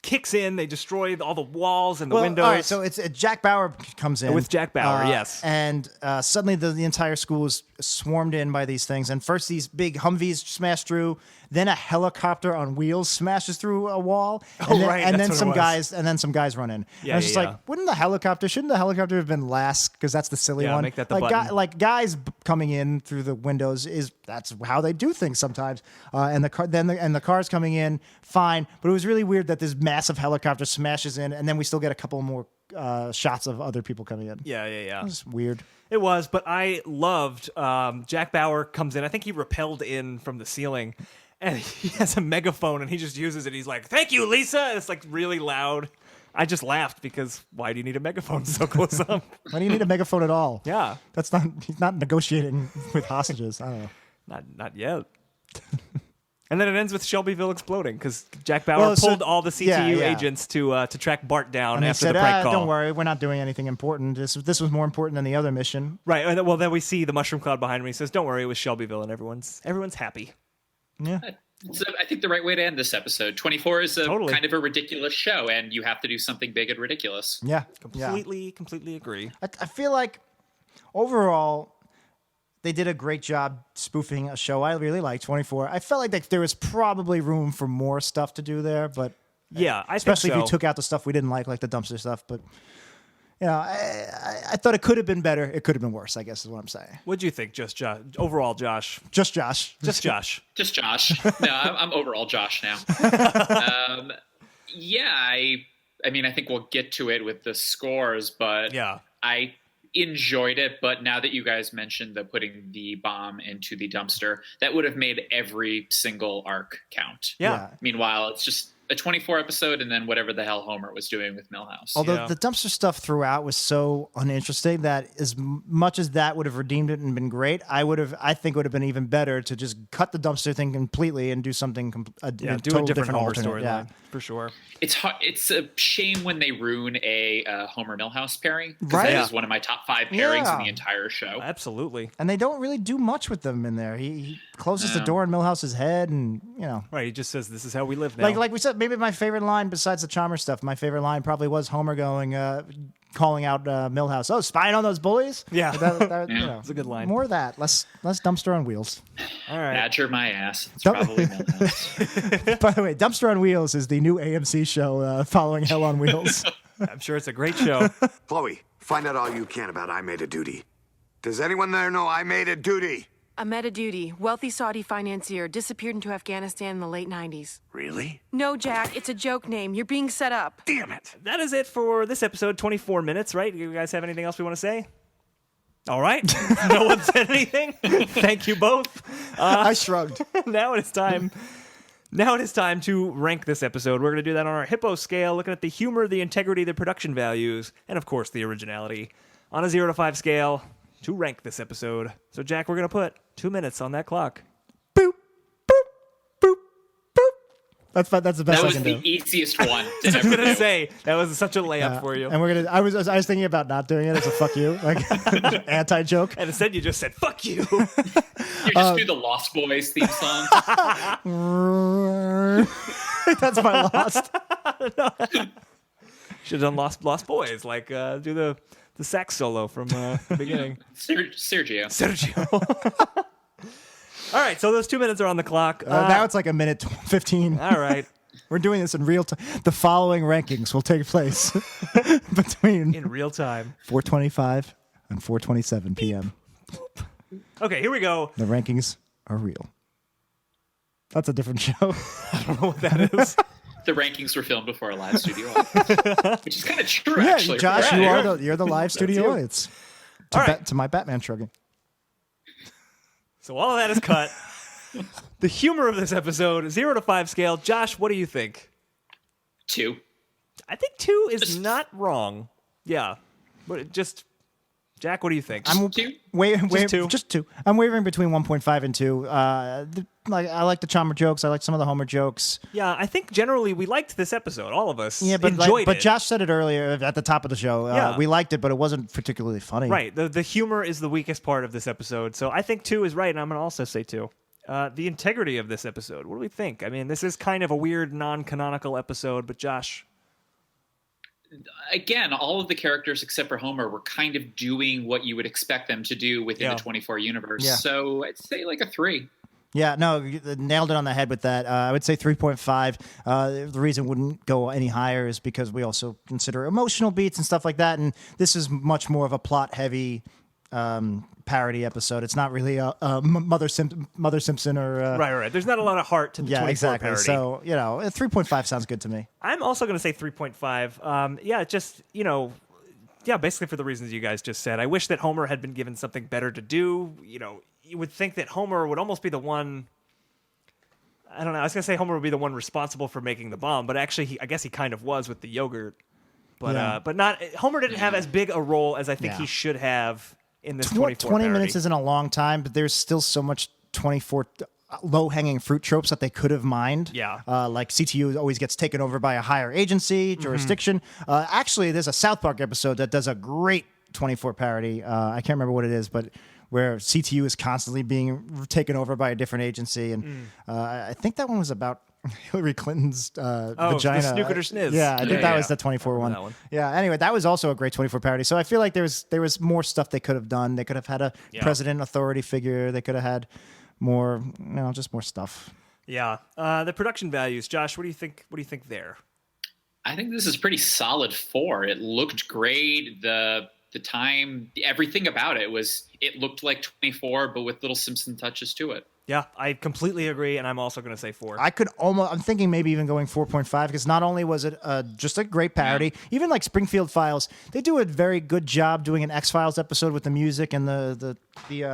kicks in. They destroy all the walls and the windows. All right, so it's Jack Bauer comes in. With Jack Bauer, yes. And suddenly the entire school is swarmed in by these things. And first these big Humvees smash through. Then a helicopter on wheels smashes through a wall. Oh, and then, right, And that's then what it was. some guys run in. Yeah, and I was just yeah, like, shouldn't the helicopter have been last? Because that's the silly Yeah, one. make that the like, button. guys coming in through the windows that's how they do things sometimes. And the cars coming in, fine. But it was really weird that this massive helicopter smashes in, and then we still get a couple more shots of other people coming in. Yeah. It was weird. It was, but I loved Jack Bauer comes in. I think he rappelled in from the ceiling, and he has a megaphone, and he just uses it. He's like, "Thank you, Lisa." And it's like really loud. I just laughed because why do you need a megaphone so close up? Why do you need a megaphone at all? Yeah, He's not negotiating with hostages. I don't know. not yet. And then it ends with Shelbyville exploding because Jack Bauer pulled all the CTU agents to track Bart down And after they said, the prank call. "Don't worry, we're not doing anything important. This was more important than the other mission." Right. And well, then we see the mushroom cloud behind him. He says, "Don't worry, it was Shelbyville," and everyone's happy. Yeah. So I think the right way to end this episode. 24 is Totally. kind of a ridiculous show, and you have to do something big and ridiculous. Yeah. Completely agree. I feel like overall they did a great job spoofing a show I really like, 24. I felt like there was probably room for more stuff to do there, but Yeah, I especially think so. if you took out the stuff we didn't like the dumpster stuff. But I thought it could have been better. It could have been worse, I guess is what I'm saying. What'd you think, just Josh? Overall, Josh. Just Josh. Just Josh. Just Josh. No, I'm overall Josh now. Yeah, I mean, I think we'll get to it with the scores, but Yeah. I enjoyed it. But now that you guys mentioned the putting the bomb into the dumpster, that would have made every single arc count. Yeah. Meanwhile, it's just a 24 episode and then whatever the hell Homer was doing with Milhouse. Although Yeah. the dumpster stuff throughout was so uninteresting that as much as that would have redeemed it and been great, I think it would have been even better to just cut the dumpster thing completely and do something Do a total different Homer alternate. storyline, Yeah. for sure. It's hard, it's a shame when they ruin a Homer Milhouse pairing. 'Cause Right. That Yeah. is one of my top 5 pairings Yeah. in the entire show. Absolutely. And they don't really do much with them in there. He closes the door in Millhouse's head, and Right. He just says, "This is how we live now." like we said, maybe my favorite line besides the Chalmers stuff, my favorite line probably was Homer calling out Millhouse. "Oh, spying on those bullies." Yeah. It's a good line. More of that, less dumpster on wheels. All right. Badger my ass. It's Don't- probably Milhouse. By the way, Dumpster on Wheels is the new AMC show following Hell on Wheels. I'm sure it's a great show. Chloe, find out all you can about I Made a Duty. Does anyone there know I Made a Duty? Ahmed Adoudi, wealthy Saudi financier, disappeared into Afghanistan in the late 90s. Really? No, Jack, it's a joke name. You're being set up. Damn it. That is it for this episode. 24 minutes, right? You guys have anything else we want to say? All right. No one said anything. Thank you both. I shrugged. Now it is time. Now it is time to rank this episode. We're going to do that on our Hippo scale, looking at the humor, the integrity, the production values, and of course the originality. On a 0 to 5 scale to rank this episode. So Jack, we're going to put 2 minutes on that clock. Boop, boop, boop, boop. That's the best That I was can the do. easiest one to I was ever going to do. say, that was such a layup for you. And we're gonna. I was thinking about not doing it as a fuck you, like anti joke. And instead you just said, "Fuck you." You just do the Lost Boys theme song. That's my lost. Should have done Lost Boys, like do the sax solo from the beginning. Sergio. Sergio. All right, so those 2 minutes are on the clock. Now it's like a minute 15. All right, We're doing this in real time. The following rankings will take place between in real time. 4:25 and 4:27 p.m. Okay, here we go. The rankings are real. That's a different show. I don't know what that is. The rankings were filmed before a live studio audience, which is kind of true, actually. Josh, Yeah, you're the live studio you. audience. All right. To my Batman shrugging. So all of that is cut. The humor of this episode, 0 to 5 scale. Josh, what do you think? 2. I think 2 is not wrong. Yeah, but just Jack, what do you think? I'm Two? just two. I'm wavering between 1.5 and 2. I like the Chalmers jokes. I like some of the Homer jokes. Yeah, I think generally we liked this episode. All of us Yeah, but enjoyed it. Josh said it earlier at the top of the show. Yeah. We liked it, but it wasn't particularly funny. Right. The humor is the weakest part of this episode. So I think 2 is right, and I'm going to also say 2. The integrity of this episode. What do we think? I mean, this is kind of a weird, non-canonical episode, but Josh. Again, all of the characters except for Homer were kind of doing what you would expect them to do within Yeah. the 24 universe. Yeah. So I'd say like a 3. Yeah, no, you nailed it on the head with that. I would say 3.5. The reason it wouldn't go any higher is because we also consider emotional beats and stuff like that, and this is much more of a plot-heavy parody episode. It's not really a Mother Simpson or... Right. There's not a lot of heart to the 24 exactly. parody. So, 3.5 sounds good to me. I'm also going to say 3.5. Basically for the reasons you guys just said. I wish that Homer had been given something better to do. You would think that Homer would almost be the one... I don't know. I was going to say Homer would be the one responsible for making the bomb, but actually, I guess he kind of was with the yogurt. But but not... Homer didn't have as big a role as I think he should have in this 24 20 parody. minutes isn't a long time, but there's still so much 24 low-hanging fruit tropes that they could have mined. Yeah. Like CTU always gets taken over by a higher agency, jurisdiction. Actually, there's a South Park episode that does a great 24 parody. I can't remember what it is, but where CTU is constantly being taken over by a different agency. And I think that one was about Hillary Clinton's vagina. The snooker schniz. Yeah, I think that was the 24 one. That one. Yeah, anyway, that was also a great 24 parody. So I feel like there was more stuff they could have done. They could have had a president authority figure. They could have had more, just more stuff. Yeah. The production values, Josh, what do you think there? I think this is pretty solid 4. It looked great. The time, everything about it looked like 24, but with little Simpson touches to it. Yeah, I completely agree, and I'm also going to say 4. I'm thinking maybe even going 4.5, because not only was it just a great parody, even like Springfield Files, they do a very good job doing an X-Files episode with the music and the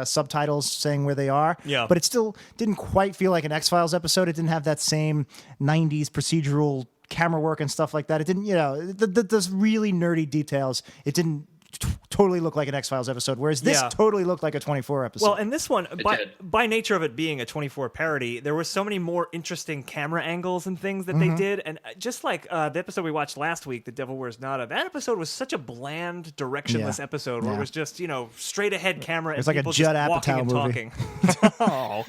subtitles saying where they are. Yeah. But it still didn't quite feel like an X-Files episode. It didn't have that same 90s procedural camera work and stuff like that. It didn't, those really nerdy details. It didn't totally look like an X-Files episode, whereas this totally looked like a 24 episode. Well, and this one, by nature of it being a 24 parody, there were so many more interesting camera angles and things that they did, and just like the episode we watched last week, The Devil Wears Nada, that episode was such a bland, directionless episode where it was just, straight ahead camera and it's like people a Judd just walking Apatow and movie.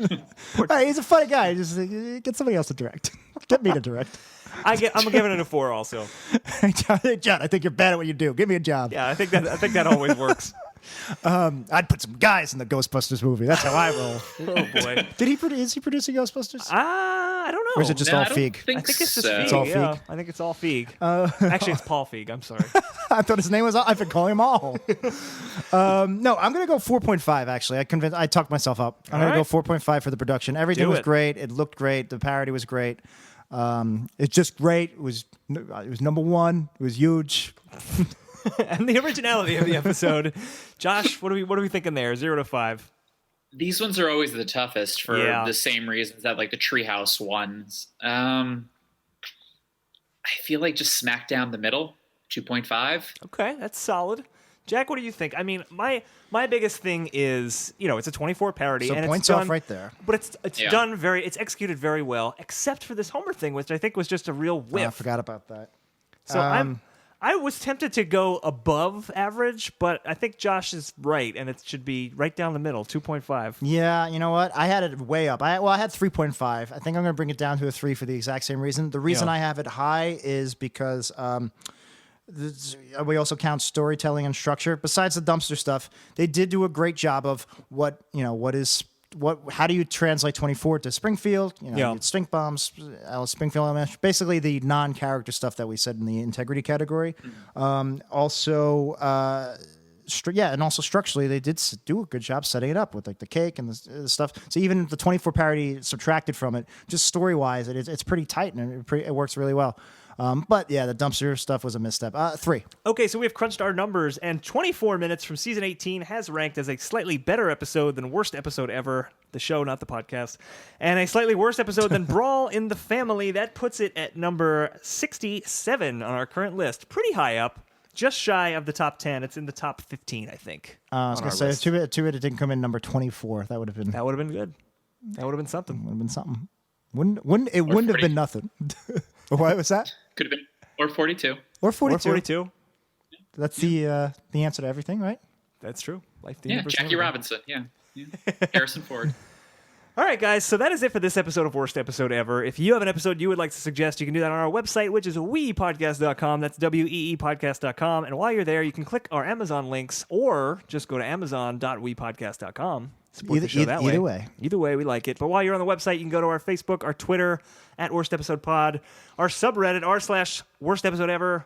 talking. Hey, he's a funny guy. Just get somebody else to direct. Get me to direct. I'm giving it a 4 also. Hey, John, I think you're bad at what you do. Give me a job. Yeah, I think that always works. I'd put some guys in the Ghostbusters movie. That's how I roll. Oh boy. Is he producing Ghostbusters? I don't know. Or is it just all Feig? I think it's just so. Feig. It's all yeah. Feig? I think it's all Feig. Actually, it's Paul Feig. I'm sorry. I thought his name was. I've been calling him all. No, I'm gonna go 4.5. Actually, I talked myself up. I'm gonna go 4.5 for the production. Everything was great. It looked great. The parody was great. It's just great. It was number one. It was huge. And the originality of the episode. Josh, what are we thinking there? 0 to 5. These ones are always the toughest for the same reasons that like the Treehouse ones. I feel like just smack down the middle, 2.5. Okay, that's solid. Jack, what do you think? I mean, my biggest thing is, it's a 24 parody, So and points it's done, off right there. But it's done it's executed very well, except for this Homer thing, which I think was just a real whiff. I forgot about that. So I was tempted to go above average, but I think Josh is right, and it should be right down the middle, 2.5. Yeah, you know what? I had it way up. I had 3.5. I think I'm going to bring it down to a 3 for the exact same reason. The reason I have it high is because we also count storytelling and structure. Besides the dumpster stuff, they did do a great job of how do you translate 24 to Springfield? You had stink bombs, Alice Springfield Elementary, basically the non-character stuff that we said in the integrity category. And also structurally, they did do a good job setting it up with like the cake and the stuff. So even the 24 parody subtracted from it, just story-wise, it's pretty tight and it works really well. But yeah, the dumpster stuff was a misstep. 3. Okay, so we have crunched our numbers, and 24 Minutes from Season 18 has ranked as a slightly better episode than Worst Episode Ever, the show, not the podcast, and a slightly worse episode than Brawl in the Family. That puts it at number 67 on our current list. Pretty high up, just shy of the top 10. It's in the top 15, I think. I was going to say, too bad it didn't come in number 24. That would have been good. That would have been something. It wouldn't have been nothing. What was that? Could have been. Or 42. Or 42. Or 42. That's the answer to everything, right? That's true. Life, the yeah, universe, Jackie everything. Robinson. Yeah. Harrison Ford. All right, guys, so that is it for this episode of Worst Episode Ever. If you have an episode you would like to suggest, you can do that on our website, which is weepodcast.com. That's weepodcast.com. And while you're there, you can click our Amazon links or just go to amazon.weepodcast.com Support the show that way. Either way. Either way, we like it. But while you're on the website, you can go to our Facebook, our Twitter, @WorstEpisodePod, our subreddit, r/WorstEpisodeEver,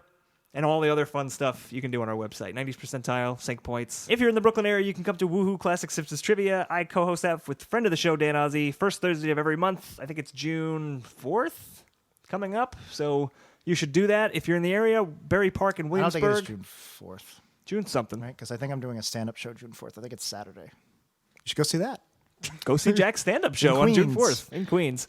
and all the other fun stuff you can do on our website. 90th percentile, sync points. If you're in the Brooklyn area, you can come to Woohoo Classic Simpsons Trivia. I co-host that with friend of the show, Dan Ozzie, first Thursday of every month. I think it's June 4th coming up, so you should do that. If you're in the area, Berry Park in Williamsburg. I don't think it's June 4th. June something. Right? Because I think I'm doing a stand-up show June 4th. I think it's Saturday. You should go see that. Go see Jack's stand-up show on June 4th in Queens.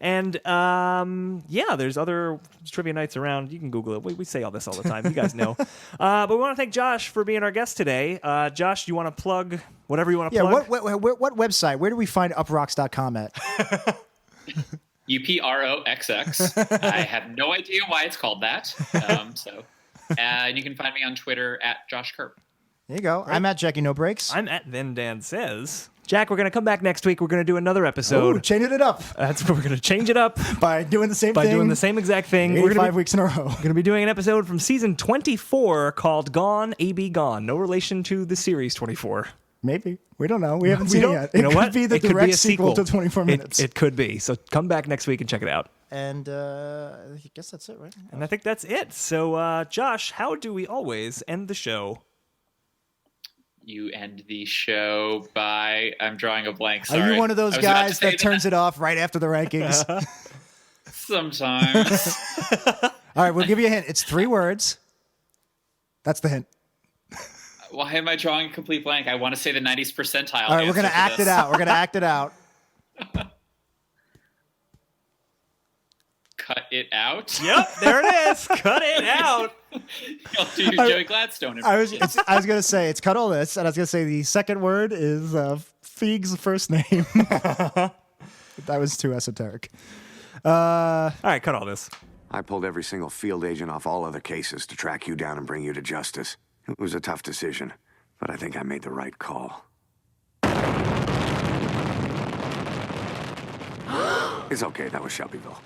And, there's other trivia nights around. You can Google it. We say all this all the time. You guys know. But we want to thank Josh for being our guest today. Josh, you want to plug whatever you want to plug? Yeah, what website? Where do we find uprocks.com at? UPROXX. I have no idea why it's called that. And you can find me on Twitter @JoshKerp. There you go. Right. I'm at Jackie No Breaks. I'm at Then Dan Says. Jack, we're going to come back next week. We're going to do another episode. Ooh, changing it up. That's what we're going to change it up. By doing the same thing. By doing the same exact thing. 85 weeks in a row. We're going to be doing an episode from season 24 called Gone, A.B. Gone. No relation to the series 24. Maybe. We don't know. We haven't seen it yet. You know what? It could be the direct sequel to 24 minutes. It could be. So come back next week and check it out. And I guess that's it, right? And I think that's it. So, Josh, how do we always end the show? You end the show by... I'm drawing a blank, sorry. Are you one of those guys that turns it off right after the rankings? Sometimes. All right, we'll give you a hint. It's 3 words. That's the hint. Why am I drawing a complete blank? I want to say the 90th percentile. All right, we're going to act it out. We're going to act it out. Cut it out? Yep, there it is. Cut it out. You'll do your Joey Gladstone impression. I was going to say, it's cut all this, and I was going to say the second word is Feig's first name. That was too esoteric. All right, cut all this. I pulled every single field agent off all other cases to track you down and bring you to justice. It was a tough decision, but I think I made the right call. It's okay, that was Shelbyville.